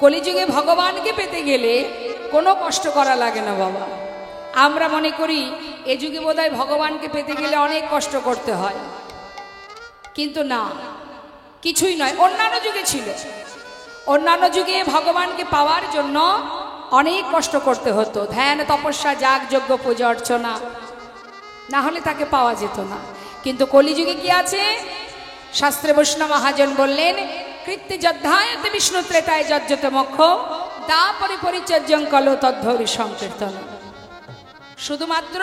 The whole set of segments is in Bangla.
কলিযুগে ভগবানকে পেতে গেলে কোনো কষ্ট করা লাগে না বাবা। আমরা মনে করি এ যুগে বোধহয় ভগবানকে পেতে গেলে অনেক কষ্ট করতে হয়, কিন্তু না, কিছুই নয়। অন্যান্য যুগে ছিল, অন্যান্য যুগে ভগবানকে পাওয়ার জন্য অনেক কষ্ট করতে হতো, ধ্যান তপস্যা যাগ যজ্ঞ পূজা অর্চনা, না হলে তাকে পাওয়া যেত না। কিন্তু কলিযুগে কি আছে? শাস্ত্রে বৈষ্ণব মহাজন বললেন, কৃত্তি যদ্ধায়তে বিষ্ণু ত্রেতায় যজ্জতে মোক্ষ দা পরিপরিচর্যং কলো তদ্ধৌরি সংকীর্তন। শুধুমাত্র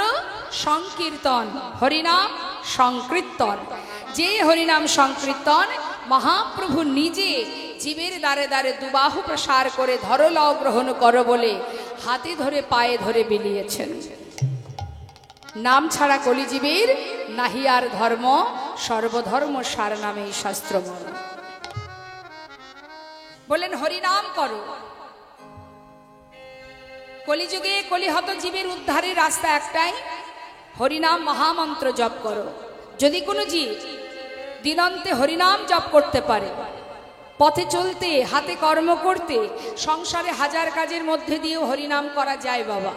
সংকীর্তন, হরিনাম সংকীর্তন। যে হরিনাম সংকীর্তন মহাপ্রভু নিজে জীবের দ্বারে দ্বারে দুবাহু প্রসার করে ধরো লও গ্রহণ করো বলে হাতে ধরে পায়ে ধরে বিলিয়েছেন। নাম ছাড়া কলিজীবের নাহি আর ধর্ম, সর্বধর্ম সার নামে শাস্ত্র মর্ম। বলেন হরিনাম করো। কলিযুগে কলিহত জীবের উদ্ধারের রাস্তা একটাই, হরিনাম মহামন্ত্র জপ করো। যদি কোনো জীব দিনন্তে হরিনাম জপ করতে পারে, পথে চলতে, হাতে কর্ম করতে, সংসারে হাজার কাজের মধ্যে দিয়েও হরিনাম করা যায় বাবা।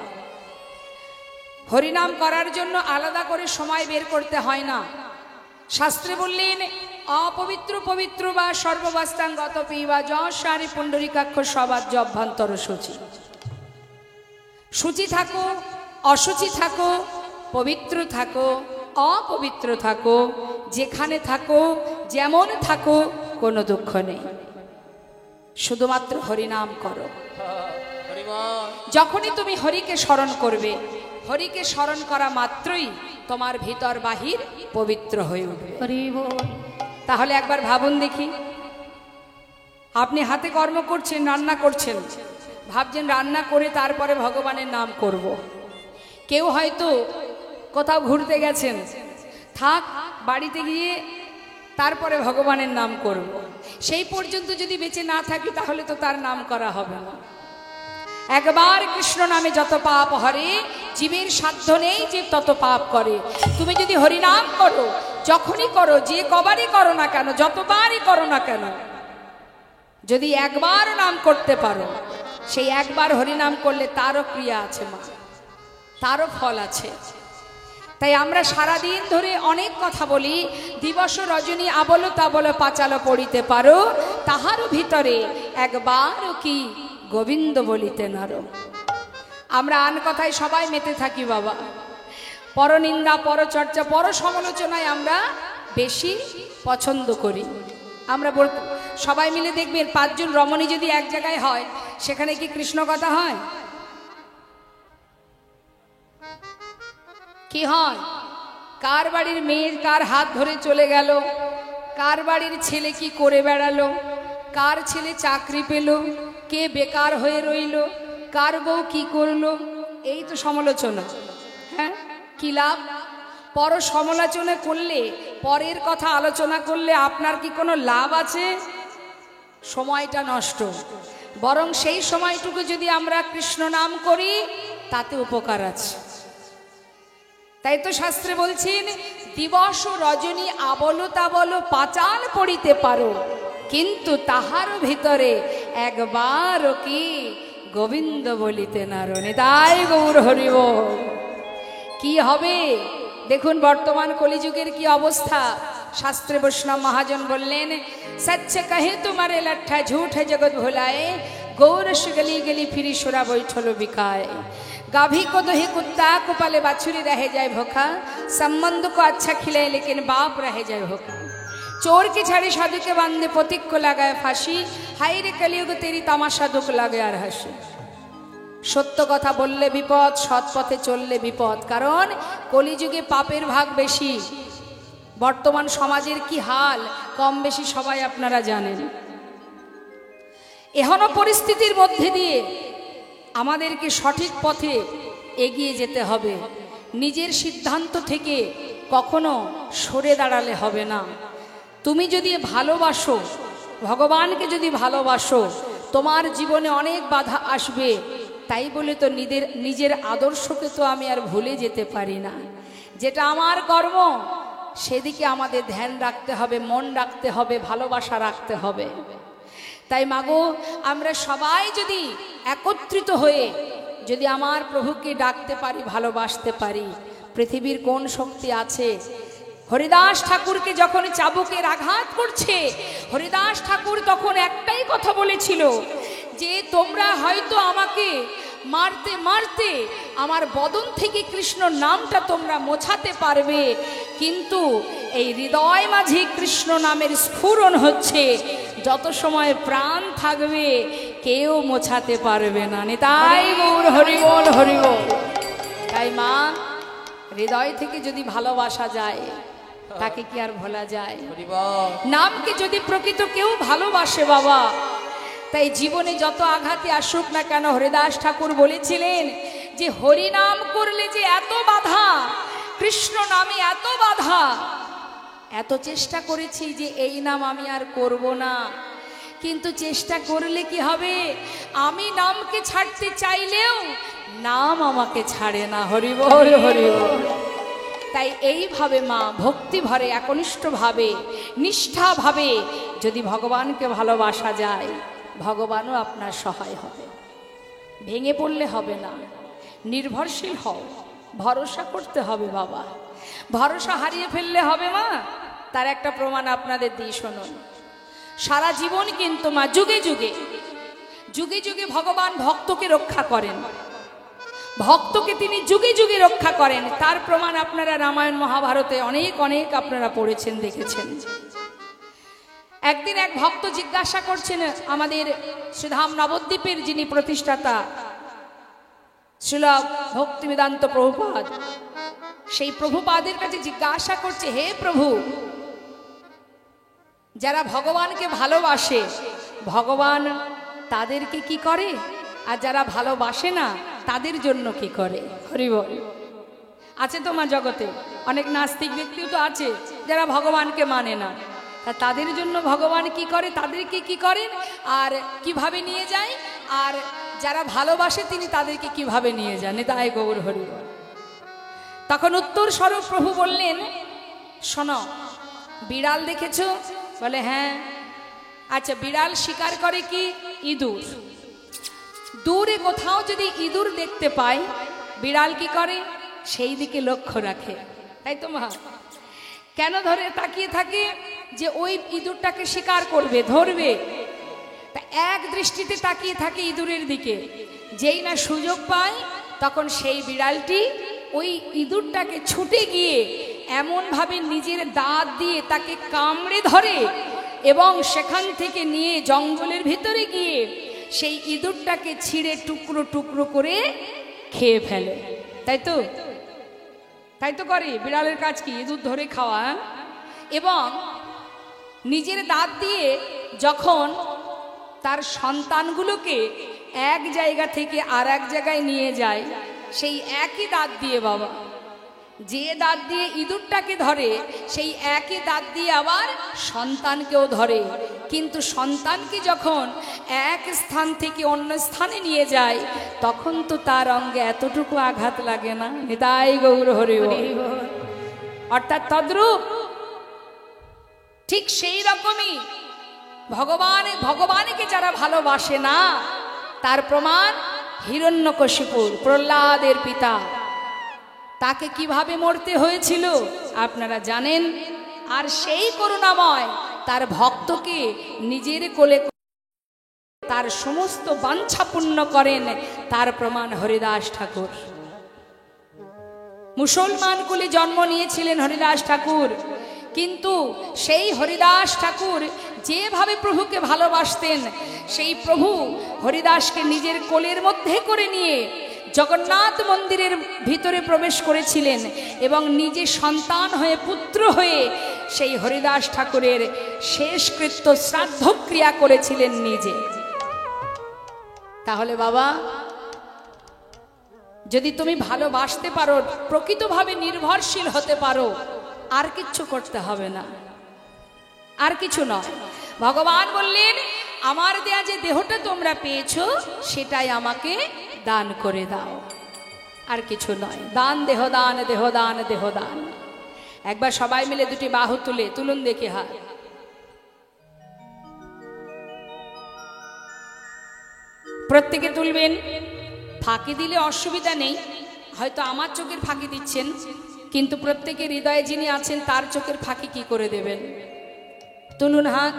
হরিনাম করার জন্য আলাদা করে সময় বের করতে হয় না। শাস্ত্রে বললেন, অপবিত্র পবিত্র বা সর্ববাস্তাঙ্গত পিবা যশারি পুণ্ডরিকাক্ষ সবাজ্য অভ্যন্তর সূচি। সূচি থাকো, অসুচি থাকো, পবিত্র থাকো, অপবিত্র থাকো, যেখানে থাকো, যেমন থাকো, কোনো দুঃখ নেই, শুধুমাত্র হরিনাম করো। যখনই তুমি হরিকে স্মরণ করবে, হরিকে স্মরণ করা মাত্রই তোমার ভিতর বাহির পবিত্র হয়ে উঠবে। তাহলে একবার ভাবুন দেখি, আপনি হাতে কর্ম করছেন, রান্না করছেন, ভাবছেন রান্না করে তারপরে ভগবানের নাম করব। কেউ হয়তো কোথাও ঘুরতে গেছেন, থাক বাড়িতে গিয়ে তারপরে ভগবানের নাম করব। সেই পর্যন্ত যদি বেঁচে না থাকি তাহলে তো তার নাম করা হবে না। একবার কৃষ্ণ নামে যত পাপ হরে, জীবের সাধ্য নেই যে তত পাপ করে। তুমি যদি হরিনাম করো, যখনই করো, যে কবারই করো না কেন, যতবারই করো না কেন, যদি একবার নাম করতে পারো, সেই একবার হরিনাম করলে তারও ক্রিয়া আছে মা, তারও ফল আছে। তাই আমরা সারাদিন ধরে অনেক কথা বলি, দিবস রজনী আবলো তাবলো পাঁচালো পড়িতে পারো, তাহারও ভিতরে একবারও কি গোবিন্দ বলিতে নারো। আমরা আন কথায় সবাই মেতে থাকি বাবা, পরনিন্দা, পরচর্চা, পর সমালোচনায় আমরা বেশি পছন্দ করি। আমরা সবাই মিলে দেখবেন 5 জন রমণী যদি এক জায়গায় হয়, সেখানে কি কৃষ্ণ কথা হয়? কি হয়? কার বাড়ির মেয়ের কার হাত ধরে চলে গেল, কার বাড়ির ছেলে কি করে বেড়ালো, কার ছেলে চাকরি পেল, কে বেকার হয়ে রইল, কার বউ কি করলো, এই তো সমালোচনা। হ্যাঁ, কি লাভ? পর সমালোচনা করলে, পরের কথা আলোচনা করলে আপনার কি কোনো লাভ আছে? সময়টা নষ্ট। বরং সেই সময়টুকু যদি আমরা কৃষ্ণ নাম করি, তাতে উপকার আছে। তাই তো শাস্ত্রে বলছেন, দিবস রজনী আবলো তাবলো পাঁচাল পড়িতে পারো, কিন্তু তাহার ভিতরে একবারও কি গোবিন্দ বলিতে নারো। নিতাই গৌর হরি বল। কি হবে দেখুন বর্তমান কলিযুগের কি অবস্থা। শাস্ত্রে বৈষ্ণব মহাজন বললেন, সচ্চ কহে তোমারে লঠা ঝুঠ জগৎ ভোলায়, গৌরস গলি গলি ফিরি সুরা বৈঠলো বিকায়। गाभी को दही कुत्ता को पाले बाछुरी रह जाए भोखा, संबंध को अच्छा खिलाए लेकिन बाप रह जाए भोखा। चोर की छड़ी साधु के बांधे पथिक को लगाए फांसी, हाय रे कलियुग तेरी तमाशा दुख लागे আর হাসি। সত্য কথা বললে বিপদ, সৎ পথে চললে বিপদ। কারণ কলিযুগে পাপের ভাগ বেশি। বর্তমান সমাজের কি হাল কম বেশি সবাই আপনারা জানেন। এখনো পরিস্থিতির মধ্যে দিয়ে আমাদেরকে সঠিক পথে এগিয়ে যেতে হবে। নিজের সিদ্ধান্ত থেকে কখনো সরে দাঁড়ালে হবে না। তুমি যদি ভালোবাসো, ভগবানকে যদি ভালোবাসো, তোমার জীবনে অনেক বাধা আসবে। তাই বলে তো নিজের আদর্শকে তো আমি আর ভুলে যেতে পারি না। যেটা আমার কর্ম সেদিকে আমাদের ধ্যান রাখতে হবে, মন রাখতে হবে, ভালোবাসা রাখতে হবে। তাই মাগো, আমরা সবাই যদি একত্রিত হয়ে যদি আমার প্রভুকে ডাকতে পারি, ভালোবাসতে পারি, পৃথিবীর কোন শক্তি আছে? হরিদাস ঠাকুরকে যখন চাবুকের আঘাত করছে, হরিদাস ঠাকুর তখন একটাই কথা বলেছিল যে তোমরা হয়তো আমাকে মারতে মারতে আমার বদন থেকে কৃষ্ণ নামটা তোমরা মোছাতে পারবে, কিন্তু এই হৃদয় মাঝে কৃষ্ণ নামের স্ফুরণ হচ্ছে, যত সময় প্রাণ থাকবে কেউ মোছাতে পারবে না। নিতাই গৌর হরি বল, হরি বল। তাই মা, হৃদয় থেকে যদি ভালোবাসা যায় তাকে কি আর ভোলা যায়? নামকে যদি প্রকৃত কেউ ভালোবাসে বাবা, তাই জীবনে যত আঘাতে আসুক না কেন, হরিদাস ঠাকুর বলেছিলেন যে হরি নাম করলে যে এত বাধা, কৃষ্ণ নামে এত বাধা, এত চেষ্টা করেছি যে এই নাম আমি আর করব না, কিন্তু চেষ্টা করলে কি হবে? আমি নামকে ছাড়তে চাইলেও নাম আমাকে ছাড়ে না। হরি বল, হরি বল। তাই এইভাবে মা ভক্তি ভরে, একনিষ্ঠভাবে, নিষ্ঠাভাবে যদি ভগবানকে ভালোবাসা যায়, ভগবানও আপনার সহায় হবে। ভেঙে পড়লে হবে না, নির্ভরশীল হও, ভরসা করতে হবে বাবা। ভরসা হারিয়ে ফেললে হবে মা? তার একটা প্রমাণ আপনাদের দিই, শুনুন। সারা জীবন কিন্তু মা যুগে যুগে যুগে যুগে ভগবান ভক্তকে রক্ষা করেন, ভক্তকে তিনি যুগে যুগে রক্ষা করেন। তার প্রমাণ আপনারা রামায়ণ মহাভারতে অনেক অনেক আপনারা পড়েছেন, দেখেছেন। একদিন এক ভক্ত জিজ্ঞাসা করছেন আমাদের শ্রীধাম নবদ্বীপের যিনি প্রতিষ্ঠাতা শ্রীল ভক্তিবেদান্ত প্রভুপাদ, সেই প্রভুপাদের কাছে জিজ্ঞাসা করছে, হে প্রভু, যারা ভগবানকে ভালোবাসে ভগবান তাদেরকে কি করে, আর যারা ভালোবাসে না তাদের জন্য কি করে? হরি বল। আছে তো মা জগতে অনেক নাস্তিক ব্যক্তিও তো আছে যারা ভগবানকে মানে না, তাদের জন্য ভগবান কি করে, তাদেরকে কি করেন আর কিভাবে নিয়ে যায়, আর যারা ভালোবাসে তিনি তাদেরকে কিভাবে নিয়ে যান। তাই গৌর হরি বল। তখন উত্তর স্বরূপ প্রভু বললেন, শোনো, বিড়াল দেখেছো? বলে হ্যাঁ। আচ্ছা, বিড়াল শিকার করে কি? ইঁদুর। দূরে কোথাও যদি ইঁদুর দেখতে পায়, বিড়াল কি করে? সেই দিকে লক্ষ্য রাখে, তাই তো মা? কেন ধরে তাকিয়ে থাকে? যে ওই ইঁদুরটাকে শিকার করবে, ধরবে, তা এক দৃষ্টিতে তাকিয়ে থাকে ইঁদুরের দিকে। যেই না সুযোগ পায় তখন সেই বিড়ালটি ওই ইঁদুরটাকে ছুটে গিয়ে এমনভাবে নিজের দাঁত দিয়ে তাকে কামড়ে ধরে এবং সেখান থেকে নিয়ে জঙ্গলের ভিতরে গিয়ে সেই ইঁদুরটাকে ছিঁড়ে টুকরো টুকরো করে খেয়ে ফেলে, তাই তো? তাই তো করে। বিড়ালের কাজ কি? ইঁদুর ধরে খাওয়া। এবং নিজের দাঁত দিয়ে যখন তার সন্তানগুলোকে এক জায়গা থেকে আর এক জায়গায় নিয়ে যায়, সেই একই দাঁত দিয়ে বাবা, যে দাঁত দিয়ে ইঁদুরটাকে ধরে সেই একই দাঁত দিয়ে আবার সন্তানকেও ধরে। কিন্তু সন্তানকে যখন এক স্থান থেকে অন্য স্থানে নিয়ে যায় তখন তো তার অঙ্গে এতটুকু আঘাত লাগে না। নিতাই গৌর হরি বল। অর্থাৎ তদ্রূপ ঠিক সেই রকমই ভগবানকে যারা ভালোবাসে না, তার প্রমাণ হিরণ্যকশিপুর, প্রহ্লাদের পিতা, তাকে কিভাবে মরতে হয়েছিল আপনারা জানেন। আর সেই করুণাময় তার ভক্তকে নিজের কোলে তার সমস্ত বাঞ্ছা পূর্ণ করেন, তার প্রমাণ হরিদাস ঠাকুর। মুসলমান কুলে জন্ম নিয়েছিলেন হরিদাস ঠাকুর, কিন্তু সেই হরিদাস ঠাকুর যেভাবে প্রভুকে ভালোবাসতেন, সেই প্রভু হরিদাসকে নিজের কোলের মধ্যে করে নিয়ে জগন্নাথ মন্দিরের ভিতরে প্রবেশ করেছিলেন এবং নিজে সন্তান হয়ে, পুত্র হয়ে সেই হরিদাস ঠাকুরের শেষকৃত্য শ্রাদ্ধ ক্রিয়া করেছিলেন নিজে। তাহলে বাবা, যদি তুমি ভালোবাসতে পারো, প্রকৃতভাবে নির্ভরশীল হতে পারো, আর কিচ্ছু করতে হবে না, আর কিছু নয়। ভগবান বললেন, আমার দেয়া যে দেহটা তোমরা পেয়েছো সেটাই আমাকে দান করে দাও, আর কিছু নয়। দান, দেহদান, দেহদান, দেহদান। একবার সবাই মিলে দুটি বাহু তুলুন দেখি। হাত প্রত্যেকে তুলবেন। ফাঁকি দিলে অসুবিধা নেই, হয়তো আমার চোখের ফাঁকি দিচ্ছেন, কিন্তু প্রত্যেকের হৃদয়ে যিনি আছেন তার চোখের ফাঁকি কি করে দেবেন? তুলুন হাত,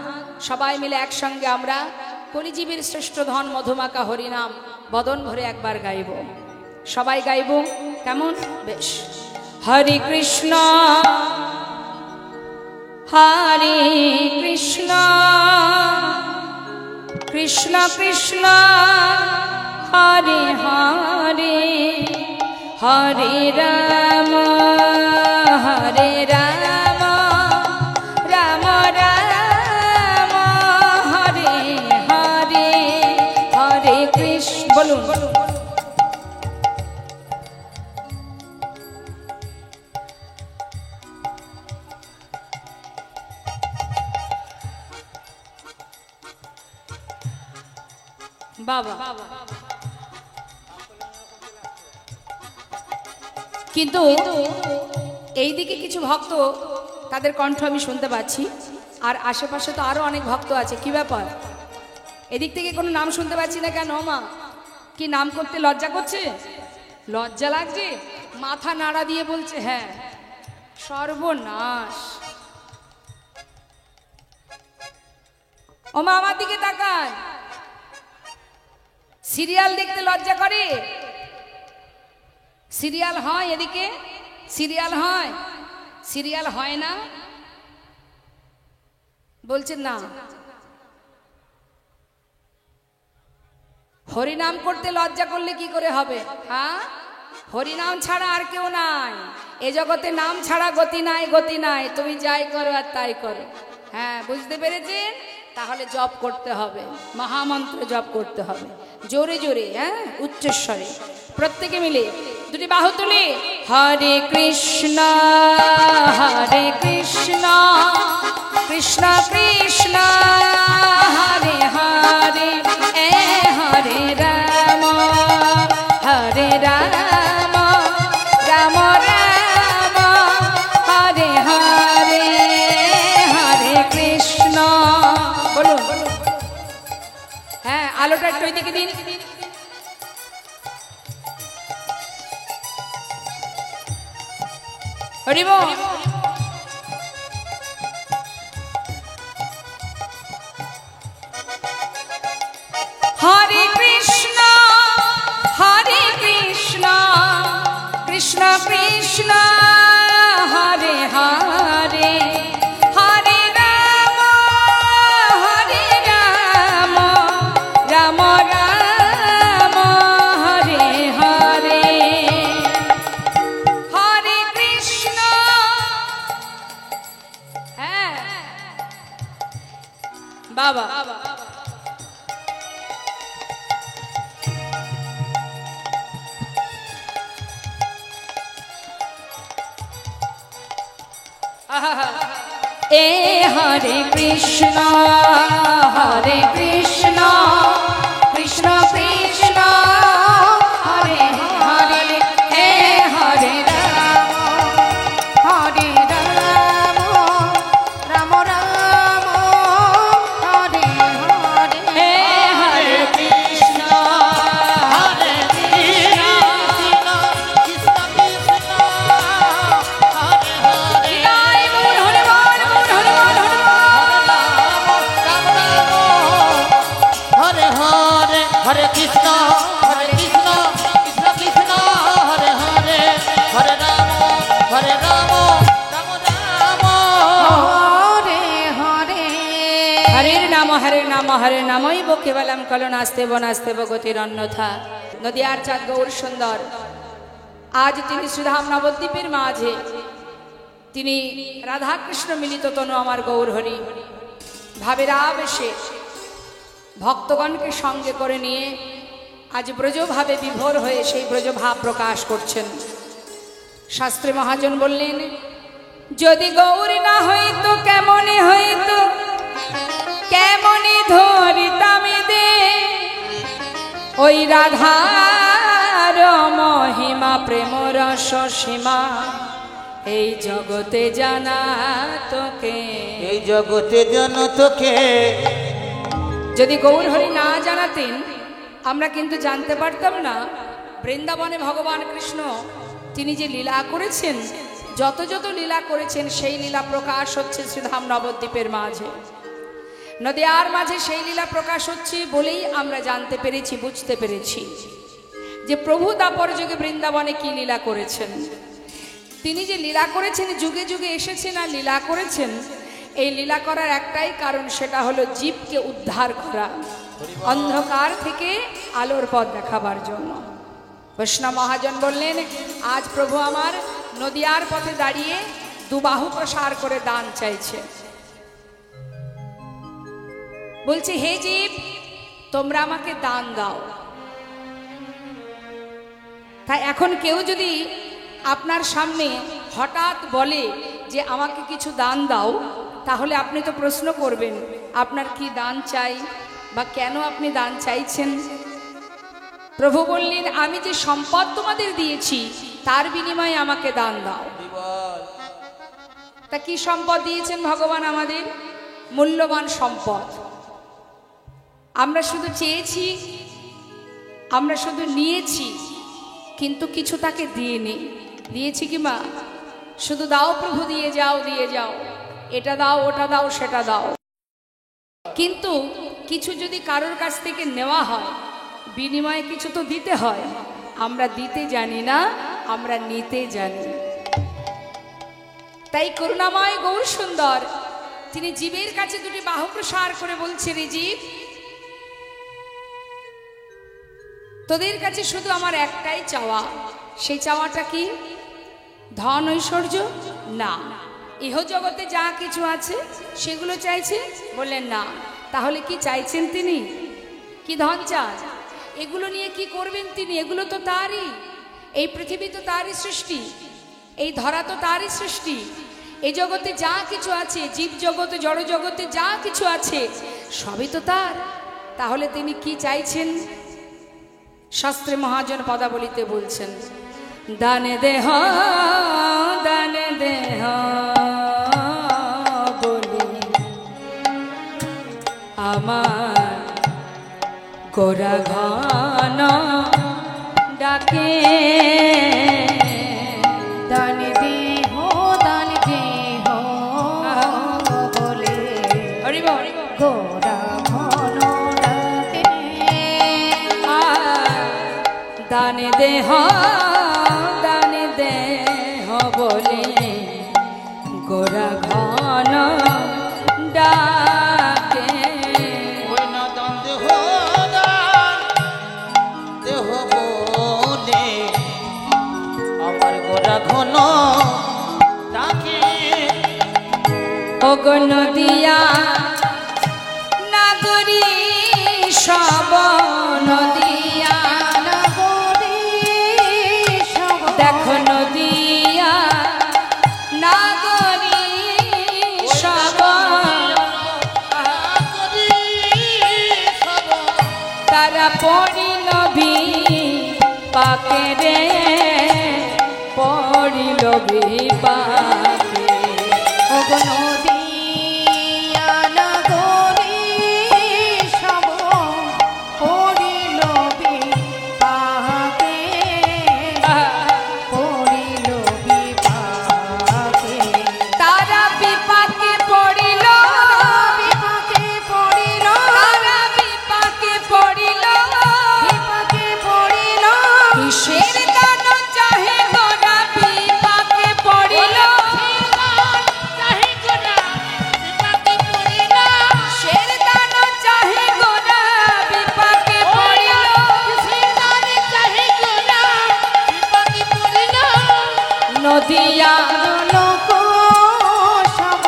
সবাই মিলে একসঙ্গে আমরা কলিজীবের শ্রেষ্ঠ ধন মধুমাকা হরিনাম বদন ভরে একবার গাইব। সবাই গাইব, কেমন? বেশ। হরে কৃষ্ণ হরে কৃষ্ণ কৃষ্ণ কৃষ্ণ হরে হরে হরে রাম হরে রাম রাম রাম হরে হরে হরে কৃষ্ণ। বলুন বলুন। বাবা, কিন্তু এইদিকে কিছু ভক্ত, তাদের কণ্ঠ আমি শুনতে পাচ্ছি, আর আশেপাশে তো আরো অনেক ভক্ত আছে। কি ব্যাপার? এদিক থেকে কোনো নাম শুনতে পাচ্ছি না কেন মা? কি নাম করতে লজ্জা করছে? লজ্জা লাগছে? মাথা নাড়া দিয়ে বলছে হ্যাঁ। সর্বনাশ। ও মা, আমার দিকে তাকান। সিরিয়াল দেখতে লজ্জা করে? সিরিয়াল হয় এদিকে? সিরিয়াল হয়? সিরিয়াল হয় না বলছেন না? হরিনাম করতে লজ্জা করলে কি করে হবে? হ্যাঁ, হরিনাম ছাড়া আর কেউ নাই এ জগতে, নাম ছাড়া গতি নাই, গতি নাই। তুমি যাই করো আর তাই করো। হ্যাঁ, বুঝতে পেরেছেন? তাহলে জপ করতে হবে, মহামন্ত্র জপ করতে হবে জোরে জোরে, হ্যাঁ, উচ্চস্বরে। প্রত্যেকে মিলে দুটি বাহু তুলে হরে কৃষ্ণ কৃষ্ণ কৃষ্ণ হরে হরে হরে রাম রাম রাম হরে হরে হরে কৃষ্ণ। বলুন। হ্যাঁ, আলোটা একটু ওইদিকে দিন। হরি বল। হরে কৃষ্ণ কৃষ্ণ কৃষ্ণ হরে হরে হরে রাম রাম রাম হরে হরে হরে কৃষ্ণ। হ্যাঁ বাবা, এ হরে কৃষ্ণ কৃষ্ণ কৃষ্ণ হরে হরে হে হরে রাম রাম রাম হরে হরে হে হরে কৃষ্ণ हरे कृष्ण कृष्ण कृष्ण हरे हरे हरे राम राम राम हरे हरे हरे नाम हरे नामई बो केवलम कलो नास्ते बो गतिर अन्यथा। नदियार चाँद गौर सुंदर आज तिनी सुधाम नवद्वीपेर माझे तिनी राधा कृष्ण मिलित तनु आमार गौर हरि भावेर आवेशे भक्तगणके संगे करे निये आज ब्रज भावे विभोर हये सेई ब्रज भाव प्रकाश करछेन। शास्त्रे महाजन बोललेन यदि गौर ना हईतो केमने हईतो केमने धरितामि दे ओई राधार महिमा प्रेम रस सीमा এই জগতে জানা তোকে এই জগতে জানা তোকে। যদি গৌর হরি না জানাতেন আমরা কিন্তু জানতে পারতাম না বৃন্দাবনে ভগবান কৃষ্ণ তিনি যে লীলা করেছেন, যত যত লীলা করেছেন সেই লীলা প্রকাশ হচ্ছে শ্রীধাম নবদ্বীপের মাঝে, নদিয়ার মাঝে সেই লীলা প্রকাশ হচ্ছে বলেই আমরা জানতে পেরেছি, বুঝতে পেরেছি যে প্রভু দাপর যুগে বৃন্দাবনে কি লীলা করেছেন। তিনি যে লীলা করেছেন, যুগে যুগে এসেছেন আর লীলা করেছেন। এই লীলা করার একটাই কারণ, সেটা হলো জীবকে উদ্ধার করা, অন্ধকার থেকে আলোর পথ দেখাবার জন্য। বৈষ্ণব মহাজন বললেন, আজ প্রভু আমার নদিয়ার পথে দাঁড়িয়ে দুবাহু প্রসার করে দান চাইছে। বলছে, হে জীব, তোমরা আমাকে দান দাও। তাই এখন কেউ যদি আপনার সামনে হঠাৎ বলে যে আমাকে কিছু দান দাও, তাহলে আপনি তো প্রশ্ন করবেন আপনার কি দান চাই বা কেন আপনি দান চাইছেন। প্রভু বললেন, আমি যে সম্পদ তোমাদের দিয়েছি তার বিনিময়ে আমাকে দান দাও। তা কি সম্পদ দিয়েছেন ভগবান আমাদের? মূল্যবান সম্পদ। আমরা শুধু চেয়েছি, আমরা শুধু নিয়েছি, কিন্তু কিছু তাকে দিইনি। দিয়েছি কি মা? শুধু দাও প্রভু, দিয়ে যাও, দিয়ে যাও, এটা দাও, ওটা দাও, সেটা দাও। কিন্তু কিছু যদি কারোর কাছ থেকে নেওয়া হয়, বিনিময়ে কিছু তো দিতে হয়। আমরা দিতে জানি না, আমরা নিতে জানি। তাই করুণাময় গৌর সুন্দর তিনি জীবের কাছে দুটি বাহু প্রসার করে বলছে, রে জীব, তোদের কাছে শুধু আমার একটাই চাওয়া। সেই চাওয়াটা কি? ধন ঐশ্বর্য না, ইহ জগতে যা কিছু আছে সেগুলো চাইছে? বললেন না। তাহলে কি চাইছেন তিনি? কি ধন চান? এগুলো নিয়ে কি করবেন তিনি? এগুলো তো তারই, এই পৃথিবী তো তারই সৃষ্টি, এই ধরা তো তারই সৃষ্টি। এই জগতে যা কিছু আছে, জীব জগতে, জড় জগতে যা কিছু আছে সবই তো তার। তাহলে তিনি কি চাইছেন? শাস্ত্রে মহাজন পদাবলিতে বলছেন, দানে দেহ, দানে দেহ বলে আমার গোরা ঘন ডাকে। দান দেহ, দান দেহ বলে গোরা ঘন ডাকে। দান দেহ, দান দেহ বলে গোরা ঘন ডাকে। দেহ বলে আমার গোরা ঘন ডাকে। ওগো নদিয়া নাগরী, সব নদিয়া নগরী সব, দেখো নদিয়া নাগরী সব, তারা পড়িল বিপাকে রে, পড়িল বিপাকে। ওগো নদিয়া নগরী সব পড়িল বিপাকে, পড়িল বিপাকে। তারা বিপাকে পড়িল, বিপাকে পড়িল, তারা বিপাকে পড়িল, বিপাকে পড়িল। কিসের দান চাহে গোরা বিপাকে পড়িল, কিসের দান চাহে গোরা বিপাকে পড়িল। নদিয়া লোক সব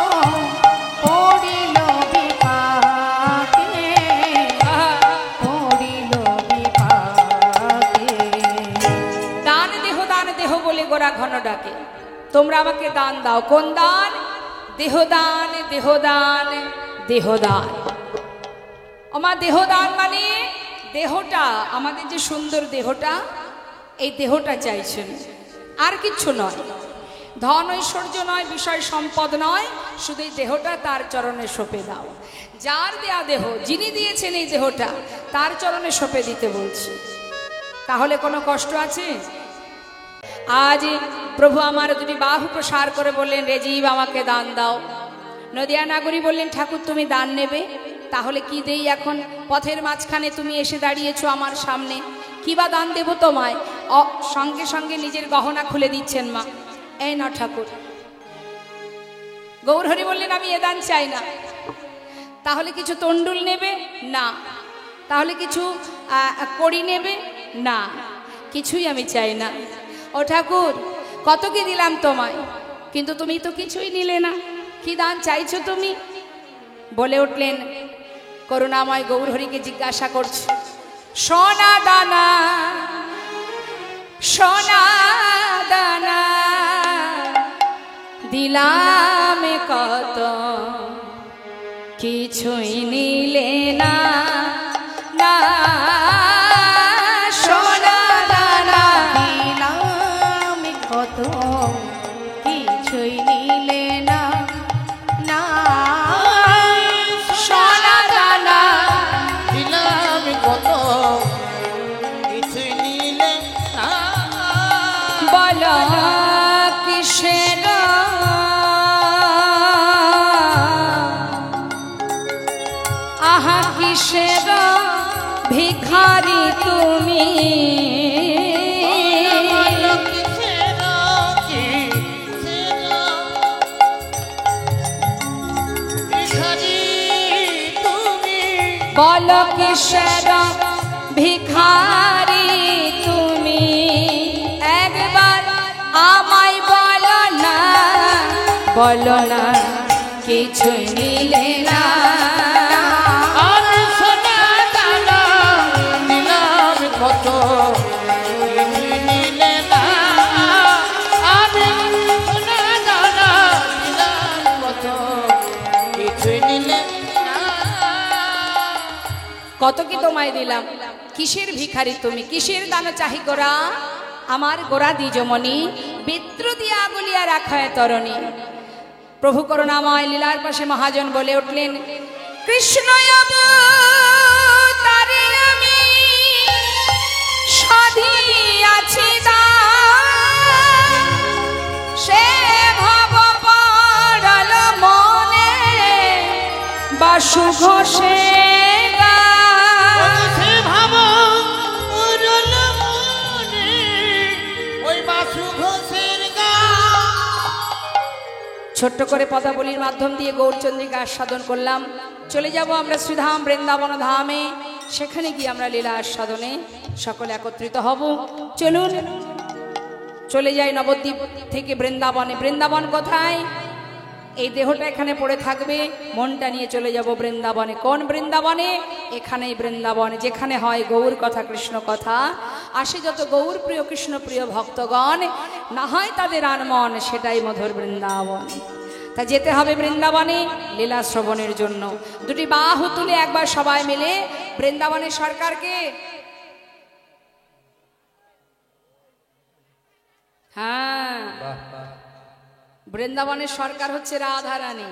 পড়িল বিপাকে, পড়িল বিপাকে। দান দেহ বলে গোরা ঘন ডাকে, তোমরা আমাকে দান দাও। কোন দান? দেহদান, দেহদান, দেহদান। আমার দেহদান মানে দেহটা, আমাদের যে সুন্দর দেহটা, এই দেহটা চাইছেন, আর কিচ্ছু নয়। ধন ঐশ্বর্য নয়, বিষয় সম্পদ নয়, শুধু এই দেহটা তার চরণে সঁপে দাও। যার দেয়া দেহ, যিনি দিয়েছেন এই দেহটা, তার চরণে সঁপে দিতে বলছি। তাহলে কোনো কষ্ট আছে? আজ প্রভু আমার দুটি বাহু প্রসার করে বললেন, রে জীব আমাকে দান দাও। নদিয়া নাগরী বললেন, ঠাকুর তুমি দান নেবে? তাহলে কি দেই এখন? পথের মাঝখানে তুমি এসে দাঁড়িয়েছো আমার সামনে, কি বা দান দেবো তোমায়? সঙ্গে সঙ্গে নিজের গহনা খুলে দিচ্ছেন মা। এই না ঠাকুর। গৌরহরি বললেন, আমি এ দান চাই না। তাহলে কিছু তন্ডুল নেবে? না। তাহলে কিছু কড়ি নেবে? না, কিছুই আমি চাই না। ও ঠাকুর, কত কি দিলাম তোমায়, কিন্তু তুমি তো কিছুই নিলে না, কি দান চাইছো তুমি? বলে উঠলেন, করুণাময় গৌরহরিকে জিজ্ঞাসা করছে, সোনা দানা, সোনা দানা দিলাম কত, কিছুই নিলে না, না সোনা দানা দিলাম কত, কিছুই নিলে না, না সোনা দানা দিলাম কত, কিছুই নিলে না। বল কিসের আহা কিসের ভিখারি তুমি, বল কিসের ভিখারি তুমি, একবার আমায় বলো না, বলো না কিছু নিলে না। আমি সোনা দানা দিলাম কত, কিছুই নিলে না। আমি সোনা দানা দিলাম কত, কিছুই নিলে না। কত কি তোমায় দিলাম, কিসের ভিখারি তুমি, কিসের দান চাহি গোরা? আমার গোরা দ্বিজমণি, বিদ্র দিয়া গলিয়া রাখায় তরণী। প্রভু করুণাময় লীলার পাশে মহাজন বলে উঠলেন, কৃষ্ণ অবতারে আমি সাধিয়াছি দান, সে ভব পড়ল মনে বাসু ঘোষে সে ভাবো উড়ল মনে ওই বাসু ঘোষের গান। ছোট্ট করে পদাবলীর মাধ্যম দিয়ে গৌরচন্দ্রিকা আস্বাদন করলাম। চলে যাব আমরা শ্রীধাম বৃন্দাবন ধামে, সেখানে গিয়ে আমরা লীলা আস্বাদনে সকলে একত্রিত হব। চলুন চলে যাই নবদ্বীপ থেকে বৃন্দাবনে। বৃন্দাবন কোথায়? এই দেহটা এখানে পড়ে থাকবে, মনটা নিয়ে চলে যাব বৃন্দাবনে। কোন বৃন্দাবনে? এখানেই বৃন্দাবন, যেখানে হয় গৌর কথা, কৃষ্ণ কথা, আসে যত গৌর প্রিয় কৃষ্ণ প্রিয় ভক্তগণ, না হয় তাদের আনমন, সেটাই মধুর বৃন্দাবন। তা যেতে হবে বৃন্দাবনে লীলা শ্রবণের জন্য। দুটি বাহু তুলে একবার সবাই মিলে বৃন্দাবনের সরকারকে, হ্যাঁ, বৃন্দাবনের সরকার হচ্ছে রাধা রানী।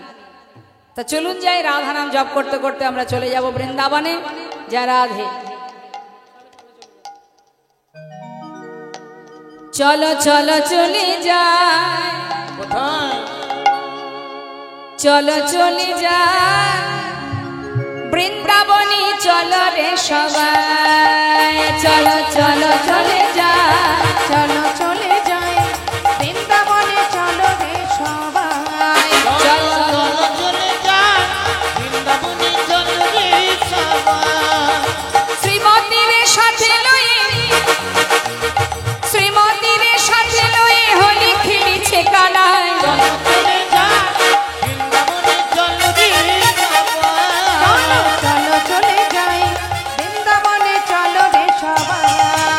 তা চলুন যাই, রাধা নাম জপ করতে করতে আমরা চলে যাব বৃন্দাবনে। যা রাধে। চলো চলো চলে যাই, কোথায়? চলো চলে যাই বৃন্দাবনে, চলো রে সবাই, চলো চলো চলে যাই, চলো চলে যাই বৃন্দাবনে, চলো রে সবাই, চলো চলো চলে যাই বৃন্দাবনে, চলো রে সবাই। শ্রীমতীর সাথে লয়ে, শ্রীমতীর সাথে লয়ে হোলি খেলিছে কানাই, চলো চলে যাই বৃন্দাবনে, চলো রে সবাই। চলো চলো চলে যাই বৃন্দাবনে, চলো রে সবাই।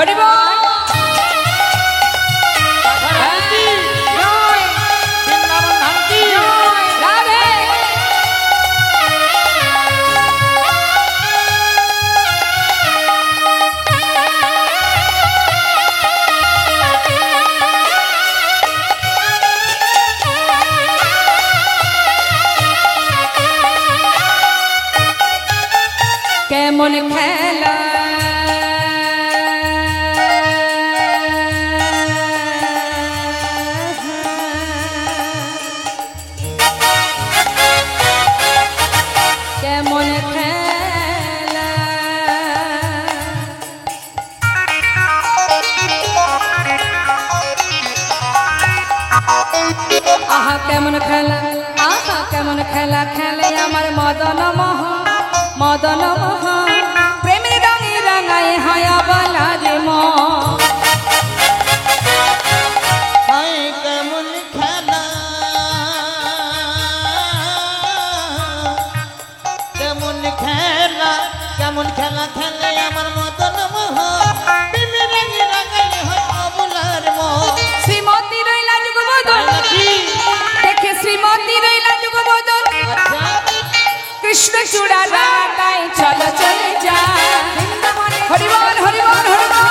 হরি বল। রাধারানী বৃন্দাবন ধাম কি রাধে কেমন খেলা কেমন খেলা আহা কেমন খেলা, আহা কেমন খেলা খেলে আমার মদন মোহন, মদন মোহন প্রেমের রঙে রাঙায় হয় বলা রে মন। হায় কেমন খেলা, কেমন খেলা, কেমন খেলা খেলে আমার মদন মোহন, প্রেমে রাঙে রাঙাই হয় অবলার মন। শ্রীমতী রইলা যুগবদল, তাই নাকি? দেখে শ্রীমতী রইলা যুগবদল, আচ্ছা কৃষ্ণ চূড়া রাগাই চলো চলে যা। হরি বল হরি বল হরি বল।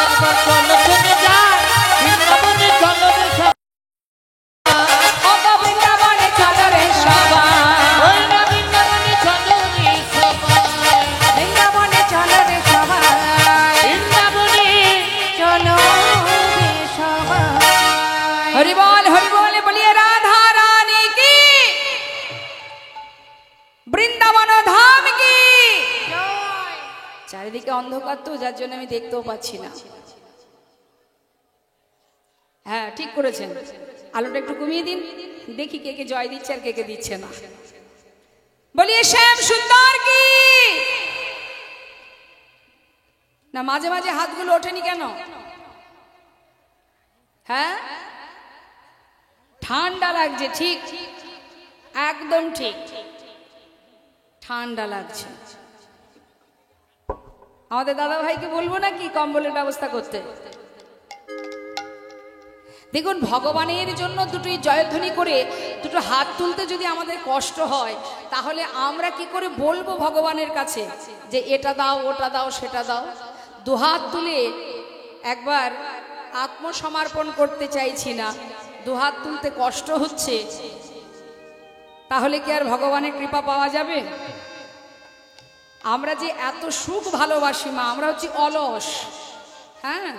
একবার চলো চলে যায় বৃন্দাবনে চলো রে সবাই। ও গো বৃন্দাবনে চলো রে সবাই, ওই না বৃন্দাবনে চলো রে সবাই। বৃন্দাবনে চলো রে সবাই, বৃন্দাবনে চলো রে সবাই। হরি বল বলিয়ে রাধা রানী কি, বৃন্দাবন ধাম কি। চারিদিকে অন্ধকার তো, যার জন্য আমি দেখতেও পাচ্ছি না। হ্যাঁ ঠিক করেছেন, আলোটা একটু কমিয়ে দিন, দেখি কে কে জয় দিচ্ছে আর কে কে দিচ্ছে না। বলিয়ে শ্যাম সুন্দর কি না। মাঝে মাঝে হাতগুলো ওঠেনি কেন? হ্যাঁ ঠান্ডা লাগছে, ঠিক একদম ঠিক, ঠান্ডা লাগছে। আমাদের দাদা ভাইকে বলবো নাকি কম্বলের ব্যবস্থা করতে? দেখুন ভগবানের জন্য দুটোই জয়ধ্বনি করে দুটো হাত তুলতে যদি আমাদের কষ্ট হয়, তাহলে আমরা কি করে বলবো ভগবানের কাছে যে এটা দাও ওটা দাও সেটা দাও? দুহাত তুলে একবার আত্মসমর্পণ করতে চাইছি না, দুহাত তুলতে কষ্ট হচ্ছে, তাহলে কি আর ভগবানের কৃপা পাওয়া যাবে? আমরা যে এত সুখ ভালোবাসি মা, আমরা হচ্ছি অলস। হ্যাঁ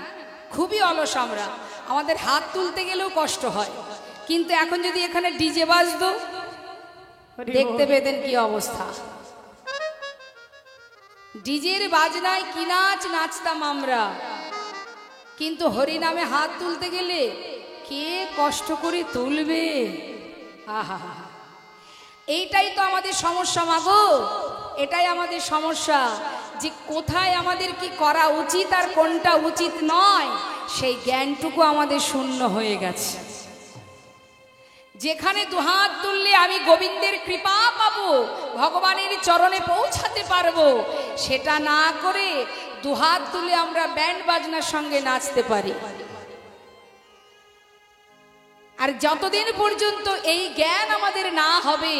খুবই অলস আমরা, আমাদের হাত তুলতে গেলেও কষ্ট হয়। কিন্তু এখন যদি এখানে ডিজে বাজতো, দেখতে পেতেন কি অবস্থা। ডিজের বাজনায় কি নাচ নাচতাম আমরা, কিন্তু হরি নামে হাত তুলতে গেলে কে কষ্ট করে তুলবে? আহা, এইটাই তো আমাদের সমস্যা মাগো, এটাই আমাদের সমস্যা, যে কোথায় আমাদের কি করা উচিত আর কোনটা উচিত নয়, সেই জ্ঞানটুকু আমাদের শূন্য হয়ে গেছে। যেখানে দুহাত তুললে আমি গোবিন্দের কৃপা পাবো, ভগবানের চরণে পৌঁছাতে পারবো, সেটা না করে দুহাত তুলে আমরা ব্যান্ড বাজনার সঙ্গে নাচতে পারি। আর যতদিন পর্যন্ত এই জ্ঞান আমাদের না হবে,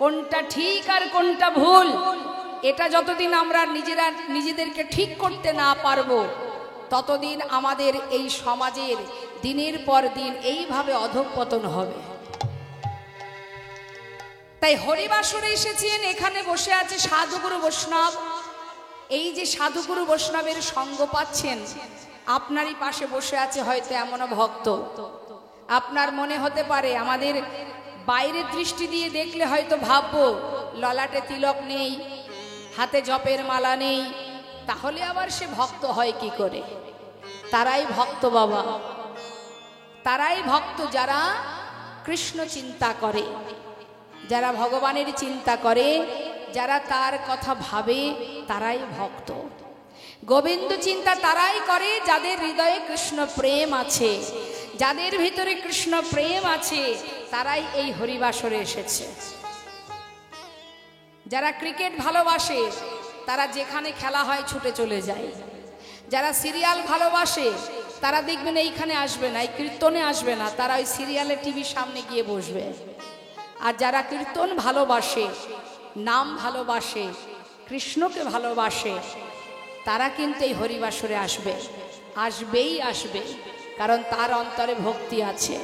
কোনটা ঠিক আর কোনটা ভুল, এটা যতদিন আমরা নিজেদেরকে ঠিক করতে না পারবো, ততদিন আমাদের এই সমাজের দিনের পর দিন এইভাবে অধঃপতন হবে। তাই হরিবাসরে এসেছেন, এখানে বসে আছে সাধুগুরু বৈষ্ণব। এই যে সাধুগুরু বৈষ্ণবের সঙ্গ পাচ্ছেন, আপনারই পাশে বসে আছে হয়তো এমন ভক্ত। আপনার মনে হতে পারে, আমাদের বাইরের দৃষ্টি দিয়ে দেখলে হয়তো ভাববো ললাটে তিলক নেই, হাতে জপের মালা নেই, তাহলে আবার সে ভক্ত হয় কি করে? তারাই ভক্ত বাবা, তারাই ভক্ত যারা কৃষ্ণ চিন্তা করে, যারা ভগবানের চিন্তা করে, যারা তার কথা ভাবে, তারাই ভক্ত। গোবিন্দ চিন্তা তারাই করে যাদের হৃদয়ে কৃষ্ণ প্রেম আছে, যাদের ভিতরে কৃষ্ণ প্রেম আছে, তারাই এই হরিবাসরে এসেছে। যারা ক্রিকেট ভালোবাসে, তারা যেখানে খেলা হয় ছুটে চলে যায়। যারা সিরিয়াল ভালোবাসে তারা দেখবেন এইখানে আসবে না, এই কীর্তনে আসবে না, তারা ওই সিরিয়ালে টিভির সামনে গিয়ে বসবে। আর যারা কীর্তন ভালোবাসে, নাম ভালোবাসে, কৃষ্ণকে ভালোবাসে, তারা কিন্তু এই হরিবাসরে আসবে, আসবেই আসবে। কারণ তার অন্তরে ভক্তি আছে,